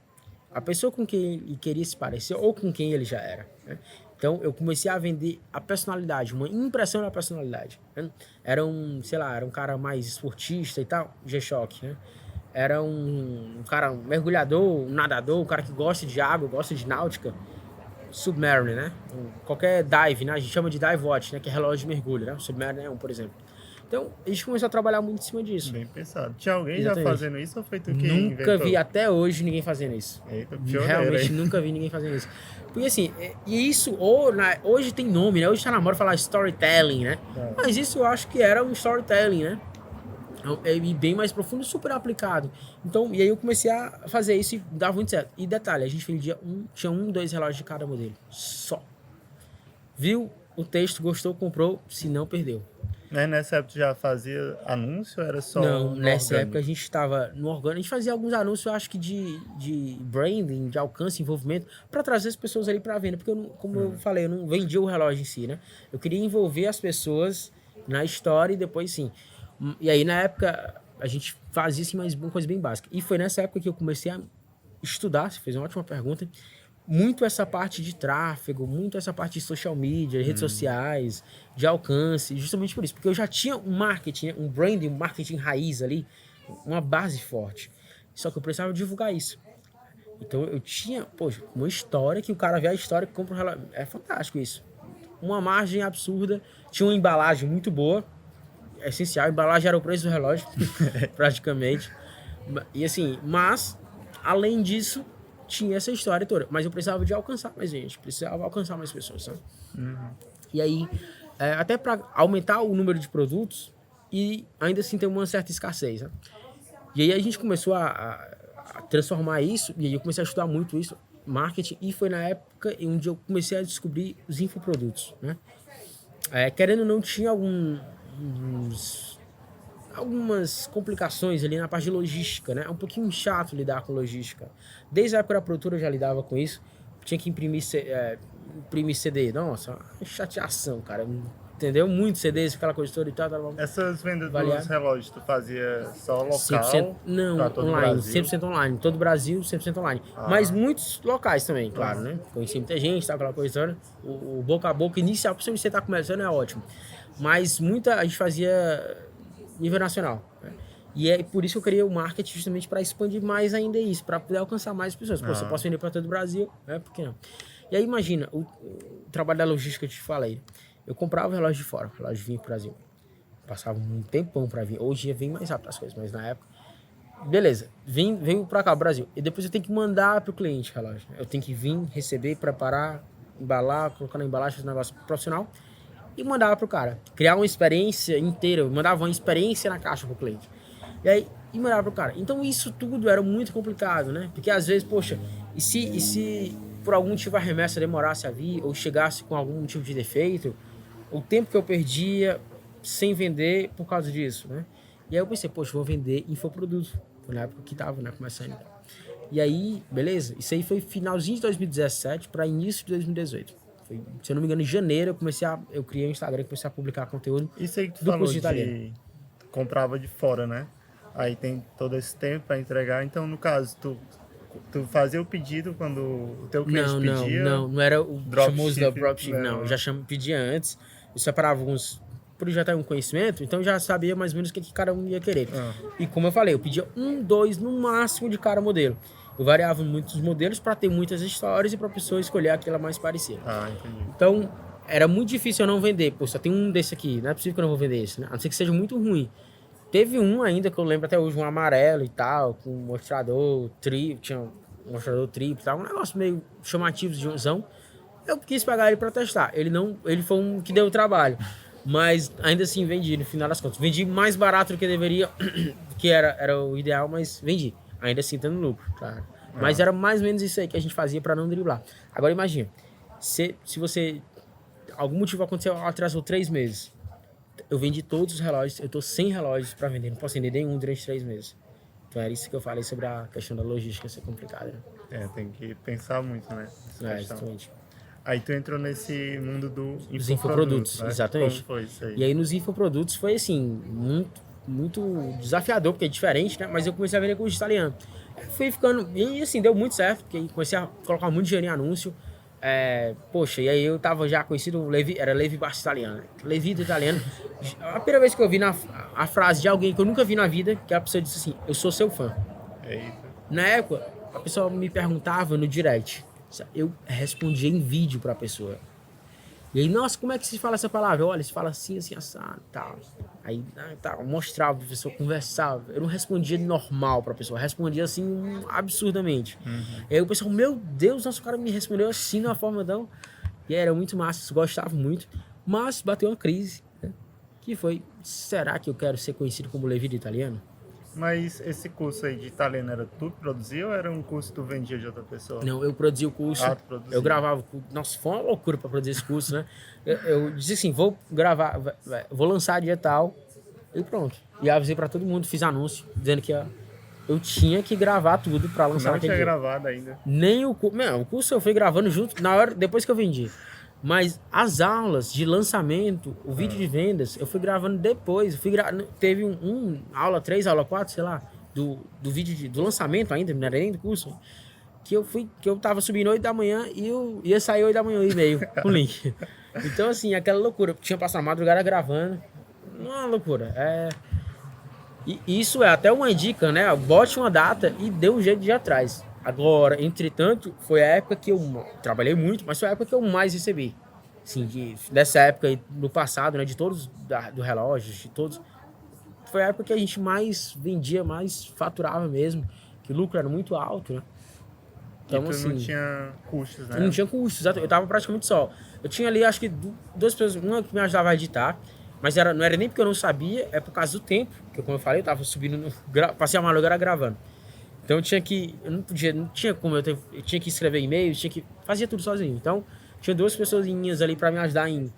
A pessoa com quem ele queria se parecer ou com quem ele já era. Né? Então, eu comecei a vender a personalidade, uma impressão da personalidade. Né? Era um cara mais esportista e tal, G-Shock, né? Era um cara, um mergulhador, um nadador, um cara que gosta de água, gosta de náutica, Submariner, né? Qualquer dive, né? A gente chama de dive watch, né? Que é relógio de mergulho, né? O Submariner é por exemplo. Então, a gente começou a trabalhar muito em cima disso. Bem pensado. Tinha alguém Exatamente. já fazendo isso ou foi tu que Nunca inventou? vi até hoje ninguém fazendo isso. Eita, pioneiro, Realmente hein? nunca vi ninguém fazendo isso. Porque assim, e isso hoje tem nome, né? Hoje tá na moda falar storytelling, né? É. Mas isso eu acho que era um storytelling, né? E bem mais profundo, super aplicado. Então, e aí eu comecei a fazer isso e dava muito certo. E detalhe, a gente vendia tinha 2 relógios de cada modelo. Só. Viu o texto, gostou, comprou, se não, perdeu. Né, nessa época tu já fazia anúncio ou era só Não, no nessa orgânico? época a gente estava no orgânico, a gente fazia alguns anúncios, eu acho que de branding, de alcance, envolvimento, para trazer as pessoas ali para venda, porque como eu falei, eu não vendia o relógio em si, né? Eu queria envolver as pessoas na história e depois sim. E aí na época a gente fazia assim, mas uma coisa bem básica. E foi nessa época que eu comecei a estudar, você fez uma ótima pergunta, muito essa parte de tráfego, muito essa parte de social media, redes sociais, de alcance, justamente por isso, porque eu já tinha um marketing, um branding, um marketing raiz ali, uma base forte. Só que eu precisava divulgar isso. Então eu tinha, poxa, uma história que o cara vê a história que compra um relógio. É fantástico isso. Uma margem absurda, tinha uma embalagem muito boa, é essencial, a embalagem era o preço do relógio, praticamente. E assim, mas, além disso, tinha essa história toda. Mas eu precisava de alcançar mais gente, precisava alcançar mais pessoas, sabe? E aí, até para aumentar o número de produtos e ainda assim ter uma certa escassez, né? E aí a gente começou a transformar isso, e aí eu comecei a estudar muito isso, marketing, e foi na época onde eu comecei a descobrir os infoprodutos, né? Querendo ou não, tinha algumas complicações ali na parte de logística, né? É um pouquinho chato lidar com logística. Desde a época da produtora eu já lidava com isso. Tinha que imprimir CD. Nossa, uma chateação, cara. Entendeu? Muitos CDs, aquela coisa toda e tal. Essas vendas Variado. dos relógios tu fazia só local? 100%, não, pra todo o online, Brasil? 100% online. Todo o Brasil, 100% online. Mas muitos locais também, claro, né? Conheci muita gente, tá, aquela coisa toda. O boca a boca inicial, principalmente você tá começando, é ótimo. Mas a gente fazia nível nacional, né? E é por isso que eu criei o marketing, justamente para expandir mais ainda isso, para poder alcançar mais pessoas. Pô, você pode vender para todo o Brasil, né? Por que não? E aí imagina, o trabalho da logística que eu te falei. Eu comprava o relógio de fora, o relógio vinha pro Brasil. Passava um tempão para vir. Hoje vem mais rápido as coisas, mas na época... Beleza, veio para cá, Brasil. E depois eu tenho que mandar pro cliente o relógio. Eu tenho que vir, receber, preparar, embalar, colocar na embalagem, fazer um negócio profissional e mandava pro cara. Criar uma experiência inteira. Eu mandava uma experiência na caixa pro cliente. E aí, mandava pro cara. Então isso tudo era muito complicado, né? Porque às vezes, poxa, e se por algum motivo a remessa demorasse a vir ou chegasse com algum tipo de defeito, o tempo que eu perdia sem vender por causa disso, né? E aí eu pensei, poxa, vou vender infoproduto. Foi na época que tava, né, começando. E aí, beleza, isso aí foi finalzinho de 2017 para início de 2018. Foi, se eu não me engano, em janeiro eu criei um Instagram e comecei a publicar conteúdo Isso aí que tu do falou curso de italiano. de comprava de fora, né? Aí tem todo esse tempo para entregar. Então, no caso, tu fazia o pedido quando o teu cliente pedia? Não era o famoso da dropship, né? não. Eu já pedia antes, eu separava alguns, por já ter um conhecimento, então já sabia mais ou menos o que cada um ia querer. E como eu falei, eu pedia 2 no máximo de cada modelo. Eu variava muitos modelos para ter muitas histórias e para a pessoa escolher aquela mais parecida. Entendi. Então, era muito difícil eu não vender. Pô, só tem um desse aqui, não é possível que eu não vou vender esse, né? A não ser que seja muito ruim. Teve um ainda que eu lembro até hoje, um amarelo e tal, com um mostrador triplo, tinha um mostrador triplo e tal, um negócio meio chamativo de usão. Eu quis pegar ele para testar. Ele foi um que deu trabalho. Mas ainda assim vendi, no final das contas. Vendi mais barato do que deveria, que era o ideal, mas vendi. Ainda assim tendo lucro, claro. Mas era mais ou menos isso aí que a gente fazia para não driblar. Agora imagina, se você... Algum motivo aconteceu, atrasou 3 meses. Eu vendi todos os relógios, eu tô sem relógios para vender. Não posso vender nenhum durante 3 meses. Então era isso que eu falei sobre a questão da logística ser complicada, né? Tem que pensar muito, né? Exatamente. Aí tu entrou nesse mundo Dos infoprodutos, né? exatamente. Como foi isso aí? E aí nos infoprodutos foi assim, muito desafiador, porque é diferente, né? Mas eu comecei a vender curso de italiano. Fui ficando, e assim, deu muito certo, porque comecei a colocar muito dinheiro em anúncio. Poxa, e aí eu tava já conhecido, era Levi Bastos italiano, Levi do italiano. A primeira vez que eu vi a frase de alguém que eu nunca vi na vida, que a pessoa disse assim, eu sou seu fã. Eita. Na época, a pessoa me perguntava no direct, eu respondia em vídeo pra pessoa. E aí, nossa, como é que se fala essa palavra? Olha, se fala assim, assim, assado, tal. Aí, tal, mostrava, o professor conversava. Eu não respondia normal pra pessoa, eu respondia assim, absurdamente. E aí o pessoal, meu Deus, nosso cara me respondeu assim, de uma forma tão... E era muito massa, gostava muito. Mas bateu uma crise, né? Que foi, será que eu quero ser conhecido como Levi do italiano? Mas esse curso aí de italiano era tu que produzia ou era um curso que tu vendia de outra pessoa? Não, eu produzia o curso, Ah, tu produzia. eu gravava o curso. Nossa, foi uma loucura para produzir esse curso, né? Eu disse assim, vou gravar, vou lançar dia tal e pronto. E avisei para todo mundo, fiz anúncio, dizendo que eu tinha que gravar tudo para lançar Não naquele tinha dia. gravado ainda. Nem o curso, o curso eu fui gravando junto na hora, depois que eu vendi. Mas as aulas de lançamento, o vídeo de vendas, eu fui gravando depois. Teve aula 3, aula 4, sei lá, do vídeo do lançamento ainda, não era nem do curso. Que eu tava subindo 8 da manhã e eu ia sair 8 da manhã e meio com o link. Então, assim, aquela loucura. Tinha passado a madrugada gravando. Uma loucura. E isso é até uma dica, né? Bote uma data e dê um jeito de ir atrás. Agora, entretanto, foi a época que eu trabalhei muito, mas foi a época que eu mais recebi. Assim, dessa época aí, no passado, né? De todos, do relógio, de todos. Foi a época que a gente mais vendia, mais faturava mesmo. Que o lucro era muito alto, né? Então, e tu não tinha custos, né? Eu não tinha custos, exato. Eu tava praticamente só. Eu tinha ali, acho que duas pessoas, uma que me ajudava a editar, mas não era nem porque eu não sabia, é por causa do tempo. Porque, como eu falei, eu tava subindo, passei a madrugada gravando. Então eu não tinha como, eu tinha que escrever e-mails, fazia tudo sozinho. Então, tinha duas pessoinhas ali pra me ajudar em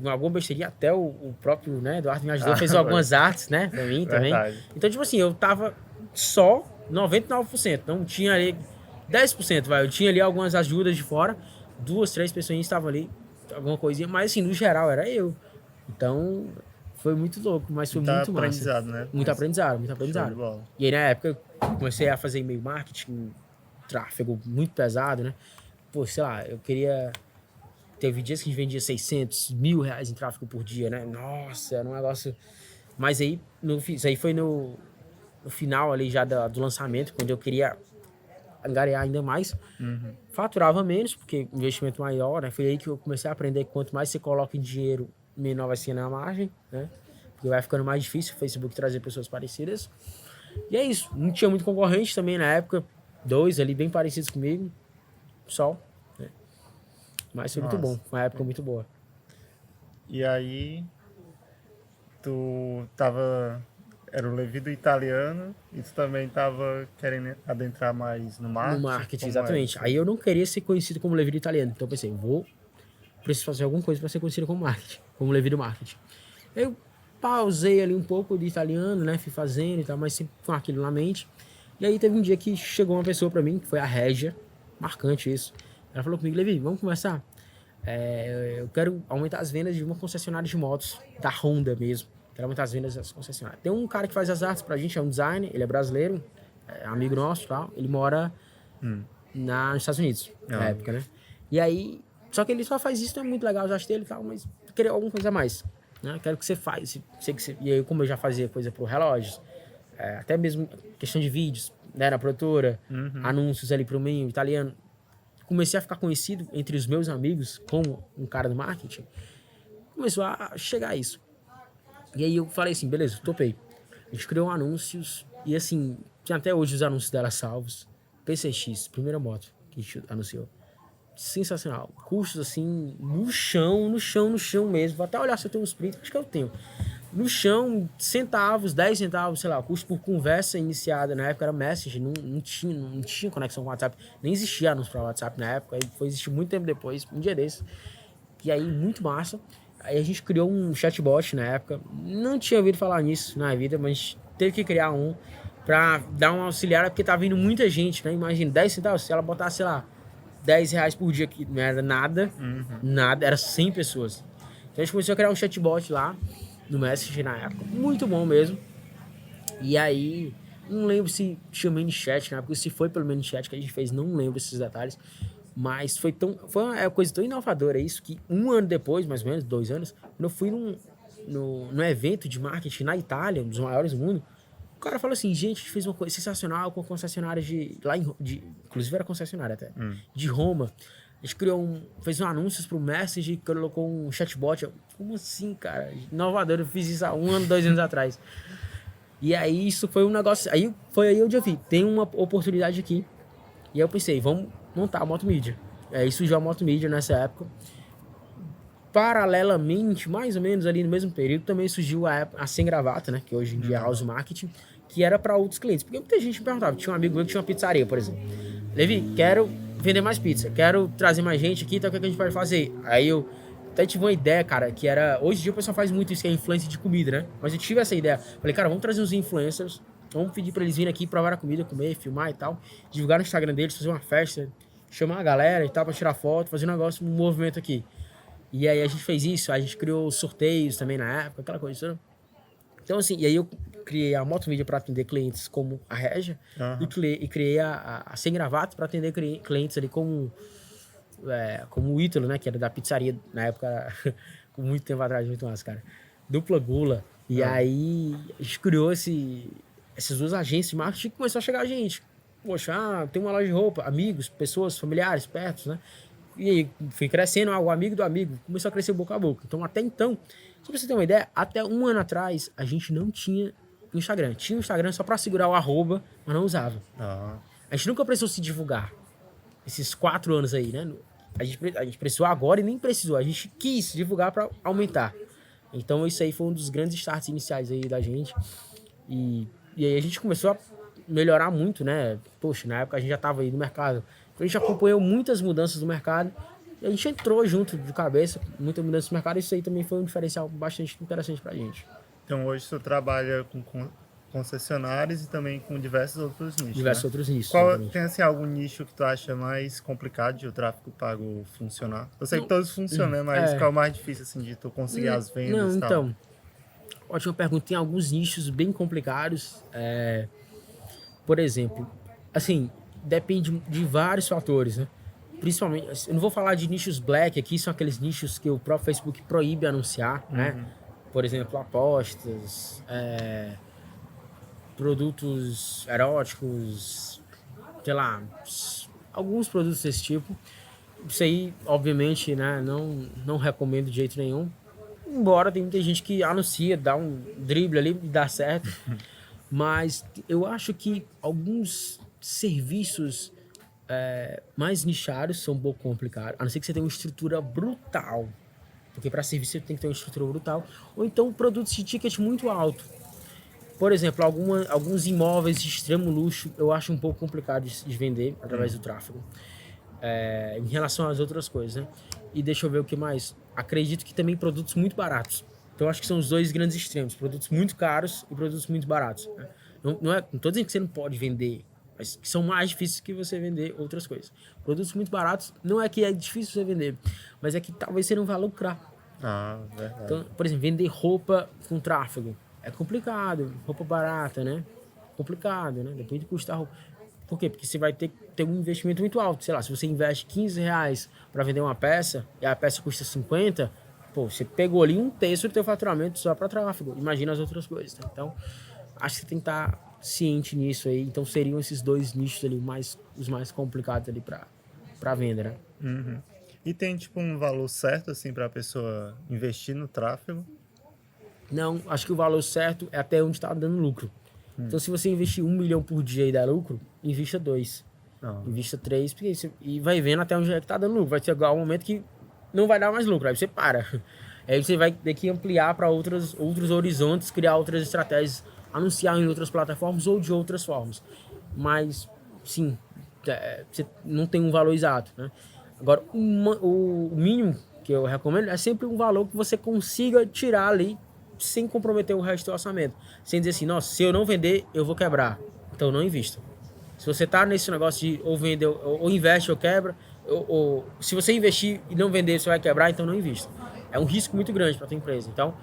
alguma besteirinha, até o próprio, né, Eduardo me ajudou, fez algumas artes, né, pra mim também. Então, tipo assim, eu tava só 99%, não tinha ali 10%, eu tinha ali algumas ajudas de fora, 2, 3 pessoas estavam ali, alguma coisinha, mas assim, no geral era eu. Então, foi muito louco, mas foi muito aprendizado, massa. né? Muito aprendizado, muito aprendizado. E aí, na época, eu comecei a fazer e-mail marketing, tráfego muito pesado, né? Pô, sei lá, eu queria... Teve dias que a gente vendia 600, R$ 1.000 em tráfego por dia, né? Nossa, era um negócio... Mas aí, isso aí foi no final ali já do lançamento, quando eu queria angariar ainda mais. Faturava menos, porque investimento maior, né? Foi aí que eu comecei a aprender que quanto mais você coloca em dinheiro, menor vai ser na margem, né? Porque vai ficando mais difícil o Facebook trazer pessoas parecidas. E é isso. Não tinha muito concorrente também na época. 2 ali bem parecidos comigo. Só. Mas foi muito bom, foi uma época muito boa. E aí, tu tava... Era o Levi do italiano e tu também tava querendo adentrar mais no marketing? No marketing, exatamente. Aí eu não queria ser conhecido como Levi do italiano, então eu pensei, preciso fazer alguma coisa para ser conhecido como marketing, como Levi do marketing. Eu pausei ali um pouco de italiano, né, fui fazendo e tal, mas sempre com aquilo na mente. E aí teve um dia que chegou uma pessoa para mim, que foi a Régia, marcante isso. Ela falou comigo, Levi, vamos conversar? Eu quero aumentar as vendas de uma concessionária de motos, da Honda mesmo. Quero aumentar as vendas das concessionárias. Tem um cara que faz as artes pra gente, é um designer, ele é brasileiro, é amigo nosso e tal. Ele mora nos Estados Unidos, na época, né? E aí, só que ele só faz isso, não é muito legal, eu acho dele e tal, mas eu queria alguma coisa a mais. Né? Quero que você faz. E aí, como eu já fazia coisa pro relógios, até mesmo questão de vídeos, né, na produtora, anúncios ali pro meio italiano, comecei a ficar conhecido entre os meus amigos como um cara do marketing. Começou a chegar isso. E aí eu falei assim, beleza, topei. A gente criou anúncios e assim, tem até hoje os anúncios dela salvos. PCX, primeira moto que a gente anunciou. Sensacional. Custos assim, no chão mesmo. Vou até olhar se eu tenho uns prints, acho que eu tenho. No chão, centavos, 10 centavos, sei lá, custo por conversa iniciada. Na época era Messenger, não tinha conexão com WhatsApp. Nem existia anúncio para WhatsApp na época. Aí foi existir muito tempo depois, um dia desse. E aí, muito massa. Aí a gente criou um chatbot na época. Não tinha ouvido falar nisso na vida, mas teve que criar um pra dar uma auxiliar, porque tá vindo muita gente, né? Imagina, 10 centavos, se ela botasse, sei lá, R$ 10 por dia, que não era nada, era 100 pessoas. Então a gente começou a criar um chatbot lá, no Messenger na época. Muito bom mesmo. E aí, não lembro se tinha ManyChat na época, se foi pelo ManyChat que a gente fez, não lembro esses detalhes. Mas foi uma coisa tão inovadora isso, que um ano depois, mais ou menos, 2 anos, quando eu fui num evento de marketing na Itália, um dos maiores do mundo, o cara falou assim, gente, a gente fez uma coisa sensacional com a concessionária inclusive era concessionária até, de Roma. A gente criou fez anúncios pro Message e colocou um chatbot. Como assim, cara? Inovador, eu fiz isso há 1 ano, 2 anos atrás. E aí isso foi um negócio. Foi aí onde eu vi, tem uma oportunidade aqui. E aí eu pensei, vamos montar a Motomídia. Aí surgiu a Motomídia nessa época. Paralelamente, mais ou menos ali no mesmo período, também surgiu a Sem Gravata, né? Que hoje em dia é House Marketing, que era para outros clientes. Porque muita gente me perguntava. Tinha um amigo meu que tinha uma pizzaria, por exemplo. Levi, quero vender mais pizza, quero trazer mais gente aqui, então o que a gente pode fazer? Aí eu até tive uma ideia, cara, que era... Hoje em dia o pessoal faz muito isso, que é influência de comida, né? Mas eu tive essa ideia. Falei, cara, vamos trazer uns influencers, vamos pedir pra eles virem aqui, provar a comida, comer, filmar e tal. Divulgar no Instagram deles, fazer uma festa, chamar a galera e tal pra tirar foto, fazer um negócio, um movimento aqui. E aí a gente fez isso, a gente criou sorteios também na época, aquela coisa toda. Então, assim, e aí eu criei a Motomídia para atender clientes como a Regia e criei a Sem Gravata para atender clientes ali como o Ítalo, né? Que era da pizzaria na época, com muito tempo atrás, muito massa, cara. Dupla Gula. E aí a gente criou essas duas agências de marketing e começou a chegar a gente. Poxa, tem uma loja de roupa, amigos, pessoas, familiares, perto, né? E aí fui crescendo, o amigo do amigo, começou a crescer boca a boca. Então, até então, só pra você ter uma ideia, até 1 ano atrás, a gente não tinha Instagram. Tinha o Instagram só pra segurar o arroba, mas não usava. A gente nunca precisou se divulgar. Esses 4 anos aí, né? A gente precisou agora e nem precisou. A gente quis divulgar pra aumentar. Então, isso aí foi um dos grandes starts iniciais aí da gente. E aí a gente começou a melhorar muito, né? Poxa, na época a gente já tava aí no mercado. Então a gente acompanhou muitas mudanças do mercado e a gente entrou junto de cabeça, muita mudança no mercado, e isso aí também foi um diferencial bastante interessante pra gente. Então hoje você trabalha com concessionários e também com diversos outros nichos, Diversos né? outros nichos. Tem assim algum nicho que tu acha mais complicado de o tráfego pago funcionar? Eu sei que todos funcionam, né? Mas qual é o mais difícil assim de tu conseguir as vendas e tal? Então, ótima pergunta. Tem alguns nichos bem complicados. Por exemplo, assim, depende de vários fatores, né? Principalmente, eu não vou falar de nichos black aqui, são aqueles nichos que o próprio Facebook proíbe anunciar, né? Por exemplo, apostas, produtos eróticos, sei lá, alguns produtos desse tipo. Isso aí, obviamente, né, não recomendo de jeito nenhum. Embora tem muita gente que anuncia, dá um drible ali e dá certo. Mas eu acho que alguns serviços mais nichados são um pouco complicados. A não ser que você tenha uma estrutura brutal. Porque para serviço você tem que ter uma estrutura brutal. Ou então produtos de ticket muito alto. Por exemplo, alguns imóveis de extremo luxo eu acho um pouco complicado de vender através do tráfego. Em relação às outras coisas, né? E deixa eu ver o que mais. Acredito que também produtos muito baratos. Então eu acho que são os dois grandes extremos. Produtos muito caros e produtos muito baratos. Né? Não tô dizendo que você não pode vender, mas que são mais difíceis que você vender outras coisas. Produtos muito baratos não é que é difícil você vender, mas é que talvez você não vá lucrar. Verdade. Então, por exemplo, vender roupa com tráfego é complicado. Roupa barata, né? Complicado, né? Depende do custo da roupa. Por quê? Porque você vai ter que ter um investimento muito alto. Sei lá, se você investe R$15 para vender uma peça e a peça custa 50, pô, você pegou ali 1/3 do teu faturamento só para tráfego. Imagina as outras coisas. Tá? Então, acho que você tem que estar ciente nisso aí. Então, seriam esses dois nichos ali os mais complicados ali para venda, né? E tem tipo um valor certo assim para a pessoa investir no tráfego? Não, acho que o valor certo é até onde está dando lucro. Então, se você investir 1 milhão por dia e dar lucro, invista 2. Invista 3, e vai vendo até onde é que tá dando lucro. Vai chegar um momento que não vai dar mais lucro, aí você para. Aí você vai ter que ampliar para outros horizontes, criar outras estratégias, anunciar em outras plataformas ou de outras formas. Mas, sim, você não tem um valor exato, né? Agora, o mínimo que eu recomendo é sempre um valor que você consiga tirar ali sem comprometer o resto do orçamento. Sem dizer assim, nossa, se eu não vender, eu vou quebrar. Então não invista. Se você tá nesse negócio de ou vender, ou investe ou quebra, ou se você investir e não vender, você vai quebrar, então não invista. É um risco muito grande para a tua empresa. Então,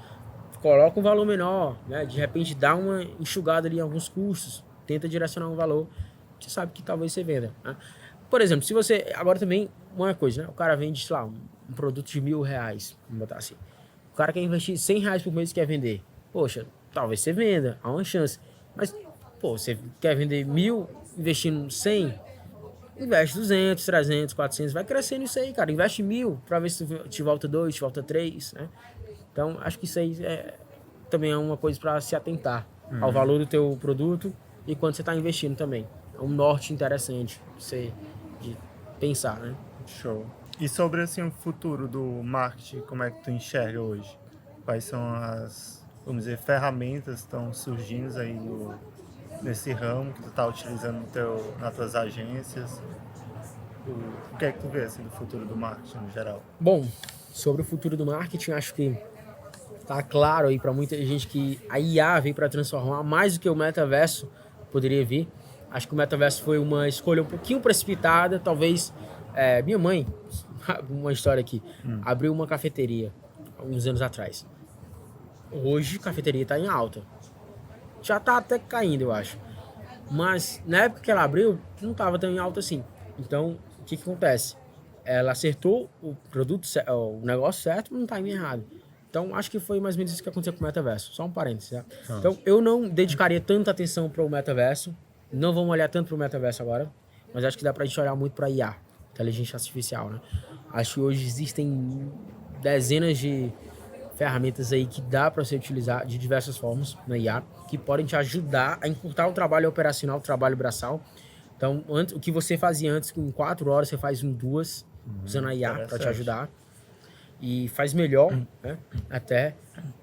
coloca um valor menor, né? De repente dá uma enxugada ali em alguns custos, tenta direcionar um valor, você sabe que talvez você venda, né? Por exemplo, se você, agora também, uma coisa, né? O cara vende, sei lá, um produto de R$1.000, vamos botar assim. O cara quer investir R$100 por mês e quer vender. Poxa, talvez você venda, há uma chance. Mas, pô, você quer vender 1.000 investindo 100? investe 200, 300, 400, vai crescendo isso aí, cara. Investe 1.000 para ver se te volta 2, te volta 3, né? Então, acho que isso aí também é uma coisa para se atentar ao valor do teu produto e quanto você está investindo também. É um norte interessante de pensar, né? Show. E sobre assim, o futuro do marketing, como é que tu enxerga hoje? Quais são as, vamos dizer, ferramentas que estão surgindo aí nesse ramo que tu está utilizando nas tuas agências? O que é que tu vê assim, do futuro do marketing no geral? Bom, sobre o futuro do marketing, acho que tá claro aí para muita gente que a IA veio para transformar mais do que o metaverso poderia vir. Acho que o metaverso foi uma escolha um pouquinho precipitada, talvez. Minha mãe, uma história aqui, abriu uma cafeteria há uns anos atrás. Hoje a cafeteria está em alta. Já está até caindo, eu acho. Mas na época que ela abriu, não estava tão em alta assim. Então, o que acontece? Ela acertou o produto, o negócio certo, mas no timing errado. Então, acho que foi mais ou menos isso que aconteceu com o metaverso. Só um parênteses, tá? Então, eu não dedicaria tanta atenção para o metaverso. Não vamos olhar tanto para o metaverso agora. Mas acho que dá para a gente olhar muito para IA, inteligência artificial, né? Acho que hoje existem dezenas de ferramentas aí que dá para você utilizar de diversas formas na IA, que podem te ajudar a encurtar o trabalho operacional, o trabalho braçal. Então, o que você fazia antes, em 4 horas, você faz em 2, usando a IA para te ajudar. E faz melhor, né? Até.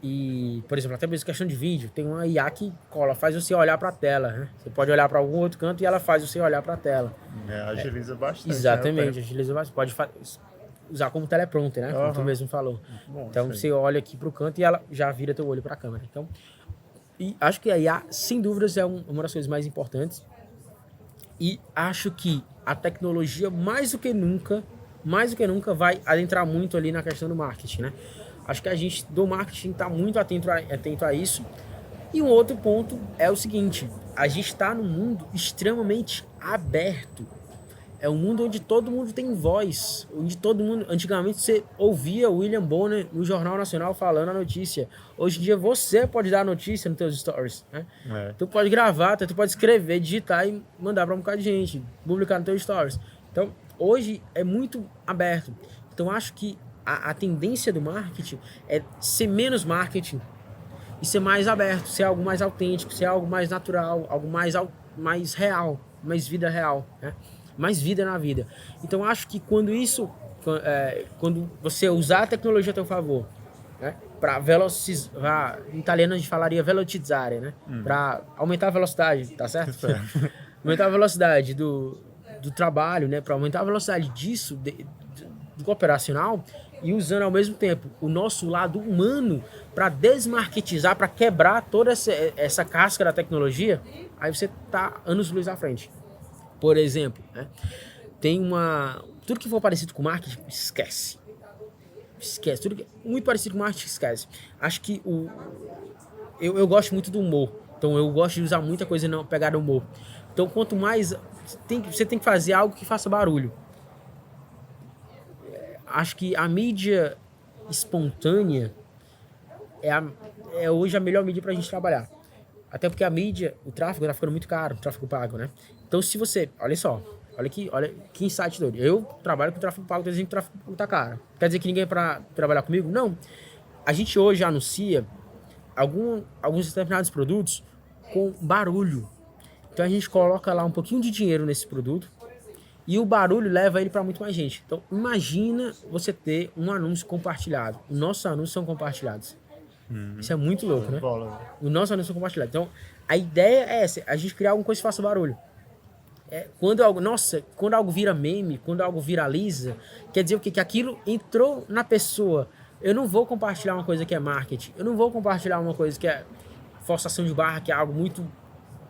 E, por exemplo, até mesmo questão de vídeo, tem uma IA que faz você olhar para a tela, né? Você pode olhar para algum outro canto e ela faz você olhar para a tela. Agiliza bastante. Exatamente, agiliza bastante. Pode usar como teleprompter, né? Como tu mesmo falou. Bom, então você olha aqui pro canto e ela já vira teu olho para a câmera. Então, e acho que a IA, sem dúvidas, é uma das coisas mais importantes. E acho que a tecnologia, mais do que nunca, vai adentrar muito ali na questão do marketing, né? Acho que a gente do marketing está muito atento a isso. E um outro ponto é o seguinte: a gente está num mundo extremamente aberto. É um mundo onde todo mundo tem voz, onde todo mundo... Antigamente você ouvia o William Bonner no Jornal Nacional falando a notícia. Hoje em dia você pode dar a notícia nos teus stories, né? Tu pode gravar, tu pode escrever, digitar e mandar para um bocado de gente, publicar nos teus stories. Então, hoje é muito aberto. Então, acho que a tendência do marketing é ser menos marketing e ser mais aberto, ser algo mais autêntico, ser algo mais natural, algo mais real, mais vida real, né? Mais vida na vida. Então acho que quando você usar a tecnologia a teu favor, né, para velocizar, em italiano a gente falaria velocizzare, né, para aumentar a velocidade, tá certo? Aumentar a velocidade do trabalho, né, para aumentar a velocidade disso, do operacional, e usando ao mesmo tempo o nosso lado humano para desmarketizar, para quebrar toda essa casca da tecnologia, aí você tá anos-luz à frente. Por exemplo, né? Tudo que for parecido com marketing, esquece. Tudo que é muito parecido com marketing, esquece. Acho que eu gosto muito do humor. Então eu gosto de usar muita coisa na pegada humor. Então quanto mais... Você tem que fazer algo que faça barulho. Acho que a mídia espontânea é hoje a melhor mídia pra gente trabalhar. Até porque a mídia, o tráfego tá ficando muito caro, o tráfego pago, né? Então se você, olha que insight doido. Eu trabalho com tráfego pago, dizendo que o tráfego pago tá caro. Quer dizer que ninguém é pra trabalhar comigo? Não. A gente hoje anuncia alguns determinados produtos com barulho. Então a gente coloca lá um pouquinho de dinheiro nesse produto e o barulho leva ele para muito mais gente. Então imagina você ter um anúncio compartilhado. Os nossos anúncios são compartilhados. Isso é muito louco, né? O nosso anúncio compartilhado. Então, a ideia é essa, a gente criar alguma coisa que faça barulho. Quando algo vira meme, quando algo viraliza, quer dizer o quê? Que aquilo entrou na pessoa. Eu não vou compartilhar uma coisa que é marketing. Eu não vou compartilhar uma coisa que é forçação de barra, que é algo muito...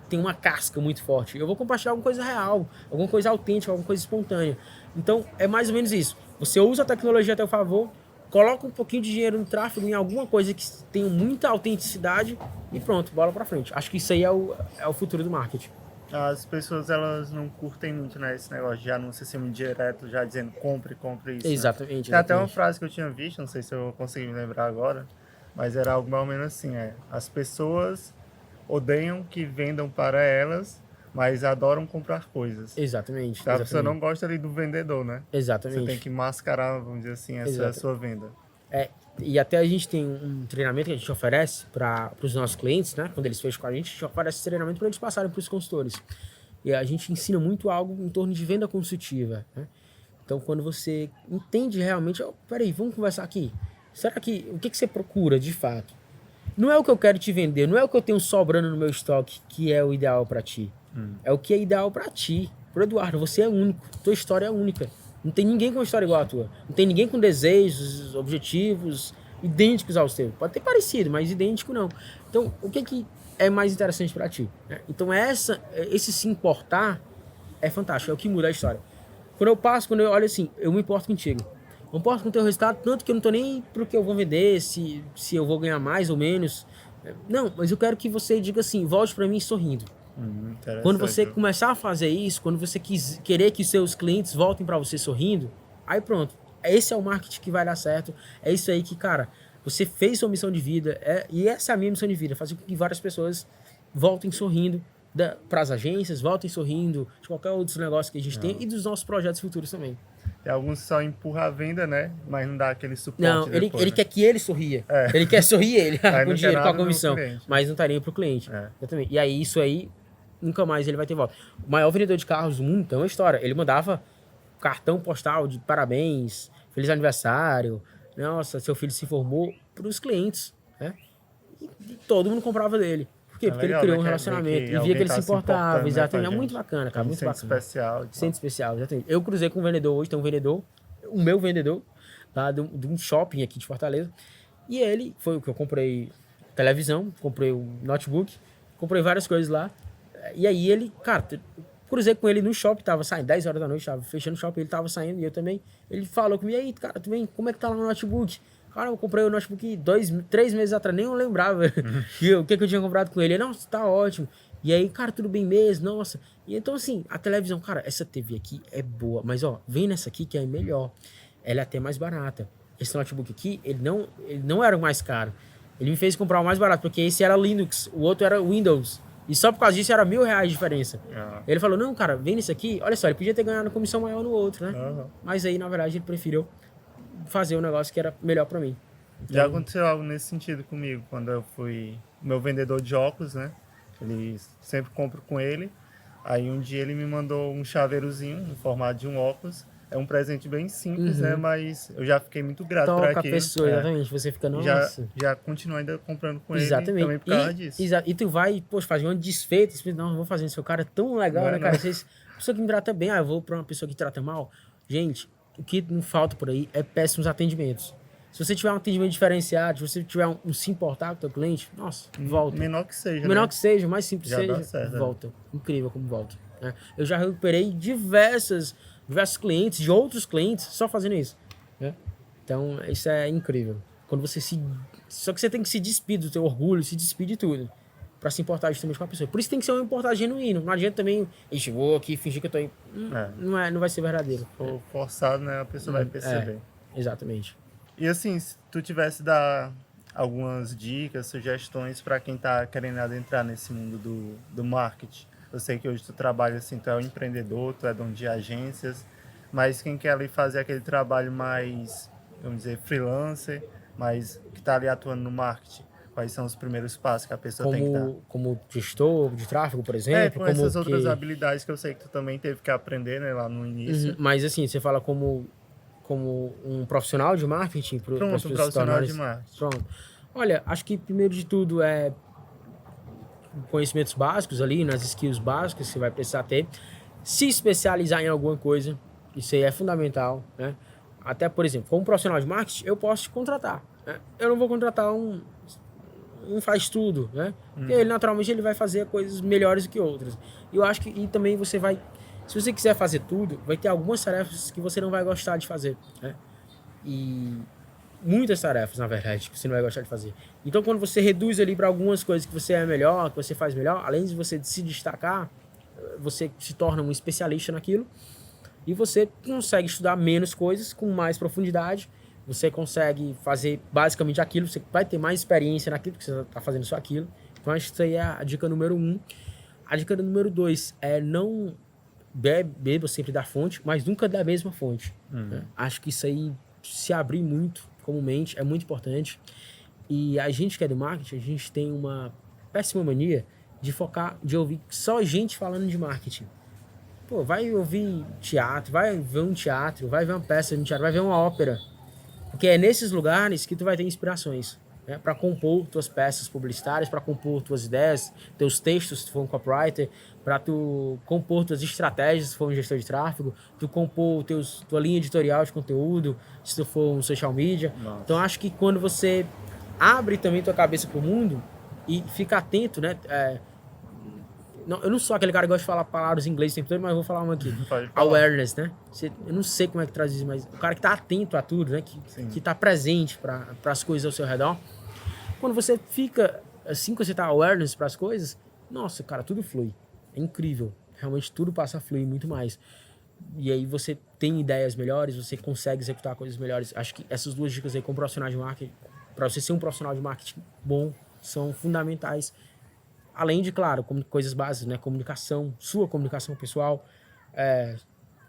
tem uma casca muito forte. Eu vou compartilhar alguma coisa real, alguma coisa autêntica, alguma coisa espontânea. Então, é mais ou menos isso. Você usa a tecnologia a teu favor, coloca um pouquinho de dinheiro no tráfego, em alguma coisa que tenha muita autenticidade e pronto, bola pra frente. Acho que isso aí é o futuro do marketing. As pessoas, elas não curtem muito, né, esse negócio de anúncio assim, direto, já dizendo compre isso. Exatamente. Tem até uma frase que eu tinha visto, não sei se eu consigo me lembrar agora, mas era algo mais ou menos assim, as pessoas odeiam que vendam para elas, mas adoram comprar coisas. Exatamente. Então, a pessoa Exatamente. não gosta ali do vendedor, né? Você Exatamente. tem que mascarar, vamos dizer assim, essa Exato. sua venda. E até a gente tem um treinamento que a gente oferece para os nossos clientes, né? Quando eles fecham com a gente oferece esse treinamento para eles passarem para os consultores. E a gente ensina muito algo em torno de venda consultiva, né? Então, quando você entende realmente, peraí, vamos conversar aqui. Será que, o que você procura de fato? Não é o que eu quero te vender, não é o que eu tenho sobrando no meu estoque que é o ideal para ti. É o que é ideal para ti. Pro Eduardo, você é único, tua história é única. Não tem ninguém com uma história igual a tua. Não tem ninguém com desejos, objetivos idênticos aos teus. Pode ter parecido, mas idêntico não. Então, o que é mais interessante para ti? Então, esse se importar é fantástico, é o que muda a história. Quando eu olho assim, eu me importo contigo. Eu me importo com o teu resultado, tanto que eu não tô nem pro que eu vou vender, se eu vou ganhar mais ou menos. Não, mas eu quero que você diga assim, volte para mim sorrindo. Quando você Interessante. começar a fazer isso, quando você querer que seus clientes voltem para você sorrindo, aí pronto. Esse é o marketing que vai dar certo. É isso aí que, cara, você fez sua missão de vida. E essa é a minha missão de vida. Fazer com que várias pessoas voltem sorrindo para as agências, voltem sorrindo de qualquer outro negócio que a gente tem e dos nossos projetos futuros também. Tem alguns que só empurra a venda, né? Mas não dá aquele suporte Não, depois, ele né? quer que ele sorria. Ele quer sorrir ele Aí com não o quer dinheiro, com a nada do comissão. cliente. Mas não estaria pro cliente. É. Exatamente. E aí, isso aí, nunca mais ele vai ter volta. O maior vendedor de carros do mundo tem uma história. Ele mandava cartão postal de parabéns, feliz aniversário, nossa, seu filho se formou para os clientes, né? E todo mundo comprava dele. Por quê? Porque legal, ele criou né? um Que relacionamento e via alguém que ele tá se se importando, importava. né, Exatamente. com a É muito gente. bacana, cara. É um Muito centro bacana. especial. e tal. Centro especial, exatamente. Eu cruzei com um vendedor hoje, tem um vendedor, o meu vendedor, lá de um shopping aqui de Fortaleza. E ele, foi o que eu comprei televisão, comprei um notebook, comprei várias coisas lá. E aí ele, cara, cruzei com ele no shopping, tava saindo, 10 horas da noite, tava fechando o shopping, ele tava saindo e eu também. Ele falou comigo, e aí, cara, tu vem, como é que tá lá o notebook? Cara, eu comprei o notebook 3 meses atrás, nem eu lembrava o que eu tinha comprado com ele. Ele, nossa, tá ótimo. E aí, cara, tudo bem mesmo, nossa. E então, assim, a televisão, cara, essa TV aqui é boa, mas ó, vem nessa aqui que é melhor. Ela é até mais barata. Esse notebook aqui, ele não era o mais caro. Ele me fez comprar o mais barato, porque esse era Linux, o outro era Windows. E só por causa disso era R$ 1.000 de diferença. Ele falou, não, cara, vem nesse aqui. Olha só, ele podia ter ganhado comissão maior no outro, né? Mas aí, na verdade, ele preferiu fazer um negócio que era melhor pra mim. Já aconteceu algo nesse sentido comigo, quando eu fui meu vendedor de óculos, né? Ele sempre compro com ele. Aí um dia ele me mandou um chaveirozinho no formato de um óculos. É um presente bem simples, né? Mas eu já fiquei muito grato por Toca a aquilo. pessoa, exatamente. Você fica, nossa. Já continuo ainda comprando com ele Exatamente. também por causa disso. E tu vai, poxa, fazer uma desfeita. Você pensa, não, eu vou fazer isso. O cara é tão legal, Não é né, cara? não. Vocês, pessoa que me trata bem, eu vou pra uma pessoa que trata mal. Gente, o que não falta por aí é péssimos atendimentos. Se você tiver um atendimento diferenciado, se você tiver um se importar com o teu cliente, nossa, volta. Menor que seja, Menor né? que seja, mais simples Já dá seja, certo, volta. Incrível como volta. Né? Eu já recuperei diversos clientes, de outros clientes, só fazendo isso. Né? Então, isso é incrível. Quando você se... Só que você tem que se despedir do teu orgulho, se despedir de tudo. Pra se importar justamente com a pessoa. Por isso tem que ser um importar genuíno. Não adianta também, ixi, vou aqui fingir que eu tô aí. Não vai ser verdadeiro. For forçado, né? A pessoa vai perceber. Exatamente. E assim, se tu tivesse dar algumas dicas, sugestões para quem tá querendo adentrar nesse mundo do marketing. Eu sei que hoje tu trabalha assim, tu é um empreendedor, tu é dono de agências, mas quem quer ali fazer aquele trabalho mais, vamos dizer, freelancer, mas que tá ali atuando no marketing, quais são os primeiros passos que a pessoa tem que dar? Como gestor de tráfego, por exemplo. Com essas outras habilidades que eu sei que tu também teve que aprender, né, lá no início. Mas assim, você fala como um profissional de marketing para as Pronto, um pessoas se profissional tornarem... de marketing. Pronto. Olha, acho que primeiro de tudo é conhecimentos básicos ali, nas skills básicas que você vai precisar ter. Se especializar em alguma coisa, isso aí é fundamental, né? Até, por exemplo, como profissional de marketing, eu posso te contratar. Né? Eu não vou contratar um faz tudo, né? Porque ele, naturalmente, ele vai fazer coisas melhores do que outras. E eu acho que e também você vai... Se você quiser fazer tudo, vai ter algumas tarefas que você não vai gostar de fazer, né? E muitas tarefas, na verdade, que você não vai gostar de fazer. Então, quando você reduz ali para algumas coisas que você é melhor, que você faz melhor, além de você se destacar, você se torna um especialista naquilo e você consegue estudar menos coisas com mais profundidade. Você consegue fazer basicamente aquilo, você vai ter mais experiência naquilo, que você está fazendo só aquilo. Então, acho que isso aí é a dica número 1. A dica número 2 é não beba sempre da fonte, mas nunca da mesma fonte. Né? Acho que isso aí, se abrir muito comumente, é muito importante. E a gente que é do marketing, a gente tem uma péssima mania de focar, de ouvir só gente falando de marketing. Pô, vai ouvir teatro, vai ver um teatro, vai ver uma peça de teatro, vai ver uma ópera. Porque é nesses lugares que tu vai ter inspirações, né? Para compor tuas peças publicitárias, para compor tuas ideias, teus textos, se tu for um copywriter, para tu compor tuas estratégias, se for um gestor de tráfego, tu compor tua linha editorial de conteúdo, se tu for um social media. Nossa. Então, acho que quando você abre também tua cabeça pro mundo e fica atento, né? Não, eu não sou aquele cara que gosta de falar palavras em inglês o tempo todo, mas eu vou falar uma aqui. Pode falar. Awareness, né? Eu não sei como é que traduz isso, mas o cara que tá atento a tudo, né? Que tá presente para as coisas ao seu redor. Quando você fica, assim que você tá awareness para as coisas, nossa, cara, tudo flui. É incrível. Realmente tudo passa a fluir muito mais. E aí você tem ideias melhores, você consegue executar coisas melhores. Acho que essas 2 dicas aí como profissional de marketing, para você ser um profissional de marketing bom, são fundamentais. Além de, claro, coisas básicas, né? Comunicação, sua comunicação pessoal,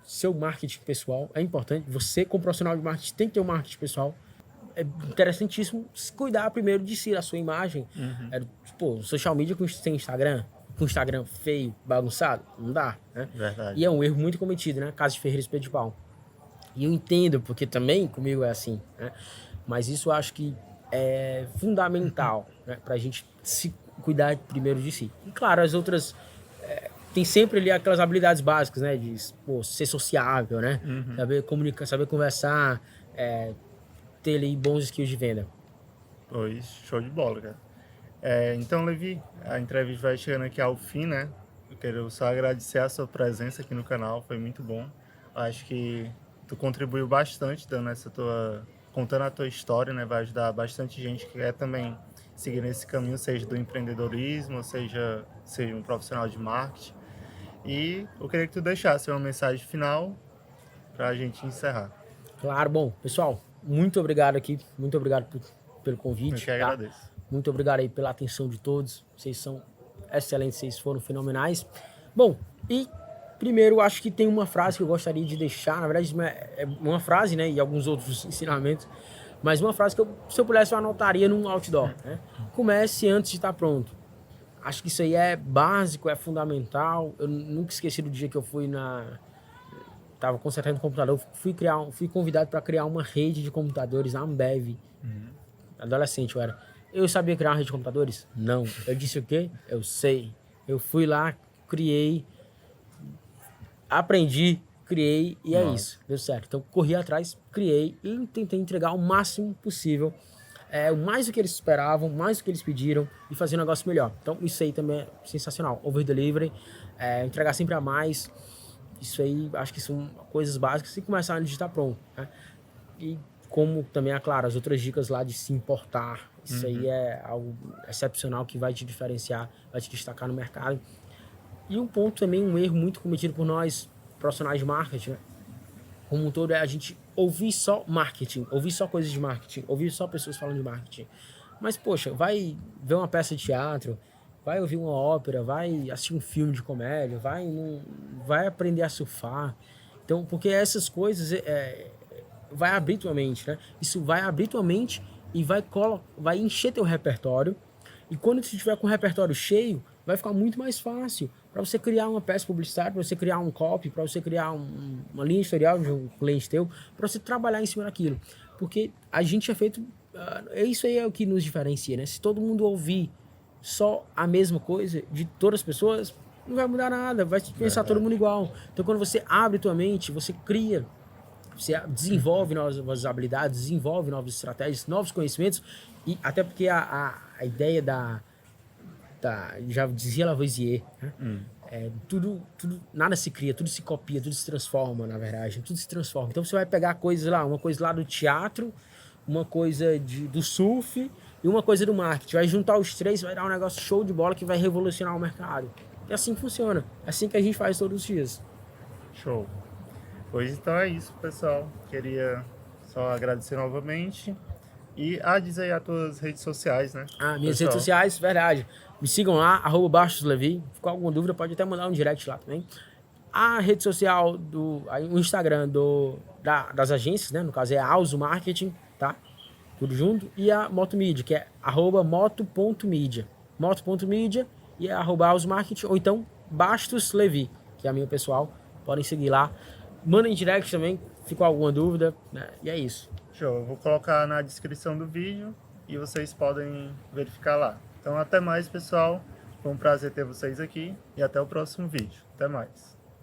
seu marketing pessoal é importante. Você, como profissional de marketing, tem que ter um marketing pessoal. É interessantíssimo cuidar primeiro de si, da sua imagem. Social media sem Instagram, com Instagram feio, bagunçado, não dá, né? Verdade. E é um erro muito cometido, né? Casa de Ferreira Espeto de Pau. E eu entendo, porque também comigo é assim, né? Mas isso eu acho que é fundamental, né? Pra gente se cuidar primeiro de si. E claro, as outras... tem sempre ali aquelas habilidades básicas, né? De ser sociável, né? Saber comunicar, saber conversar, ter ali bons skills de venda. Pois, show de bola, cara. Então, Levi, a entrevista vai chegando aqui ao fim, né? Eu quero só agradecer a sua presença aqui no canal, foi muito bom. Acho que tu contribuiu bastante contando a tua história, né? Vai ajudar bastante gente que quer também seguir nesse caminho, seja do empreendedorismo, seja um profissional de marketing. E eu queria que tu deixasse uma mensagem final para a gente encerrar. Claro, bom, pessoal, muito obrigado aqui, muito obrigado pelo convite. Eu que agradeço. Muito obrigado aí pela atenção de todos, vocês são excelentes, vocês foram fenomenais. Bom, e primeiro acho que tem uma frase que eu gostaria de deixar, na verdade é uma frase, né, e alguns outros ensinamentos, mas uma frase que se eu pudesse eu anotaria num outdoor, né? Comece antes de estar pronto. Acho que isso aí é básico, é fundamental. Eu nunca esqueci do dia que eu tava consertando o computador, fui convidado para criar uma rede de computadores na Ambev. Adolescente eu era. Eu sabia criar uma rede de computadores? Não. Eu disse o quê? Eu sei. Eu fui lá, criei, aprendi, criei e é isso. Deu certo. Então corri atrás, criei e tentei entregar o máximo possível. Mais do que eles esperavam, mais do que eles pediram e fazer um negócio melhor. Então isso aí também é sensacional. Over delivery, entregar sempre a mais. Isso aí, acho que são coisas básicas e começar antes de estar pronto, né? E como também, é claro, as outras dicas lá de se importar. Isso aí é algo excepcional que vai te diferenciar, vai te destacar no mercado. E um ponto também, um erro muito cometido por nós, profissionais de marketing, né? Como um todo, é a gente ouvir só marketing, ouvir só coisas de marketing, ouvir só pessoas falando de marketing. Mas, poxa, vai ver uma peça de teatro, vai ouvir uma ópera, vai assistir um filme de comédia, vai aprender a surfar. Então, porque essas coisas vai abrir tua mente, né? Isso vai abrir tua mente e vai encher teu repertório. E quando você estiver com o repertório cheio, vai ficar muito mais fácil para você criar uma peça publicitária, para você criar um copy, para você criar uma linha editorial de um cliente teu, para você trabalhar em cima daquilo. Porque a gente é feito... isso aí é o que nos diferencia, né? Se todo mundo ouvir só a mesma coisa de todas as pessoas, não vai mudar nada, vai pensar todo mundo igual. Então, quando você abre tua mente, você cria, você desenvolve novas habilidades, desenvolve novas estratégias, novos conhecimentos, e até porque a ideia já dizia Lavoisier, né? Tudo, nada se cria, tudo se copia, tudo se transforma, na verdade, tudo se transforma. Então você vai pegar uma coisa lá do teatro, uma coisa do surf e uma coisa do marketing, vai juntar os três, vai dar um negócio show de bola que vai revolucionar o mercado. É assim que funciona, é assim que a gente faz todos os dias. Show. Pois então é isso, pessoal. Queria só agradecer novamente. E diz aí as tuas redes sociais, né? Minhas redes sociais, verdade. Me sigam lá, @Bastos_Levi. Ficou alguma dúvida, pode até mandar um direct lá também. A rede social, o Instagram das agências, né? No caso é a Auso Marketing, tá? Tudo junto. E a Motomedia, que é @moto.media. Moto.media e é @Auso Marketing, ou então Bastos Levi, que é a minha pessoal. Podem seguir lá. Mandem direct também, ficou alguma dúvida, né? E é isso. Show, eu vou colocar na descrição do vídeo e vocês podem verificar lá. Então até mais, pessoal. Foi um prazer ter vocês aqui e até o próximo vídeo. Até mais.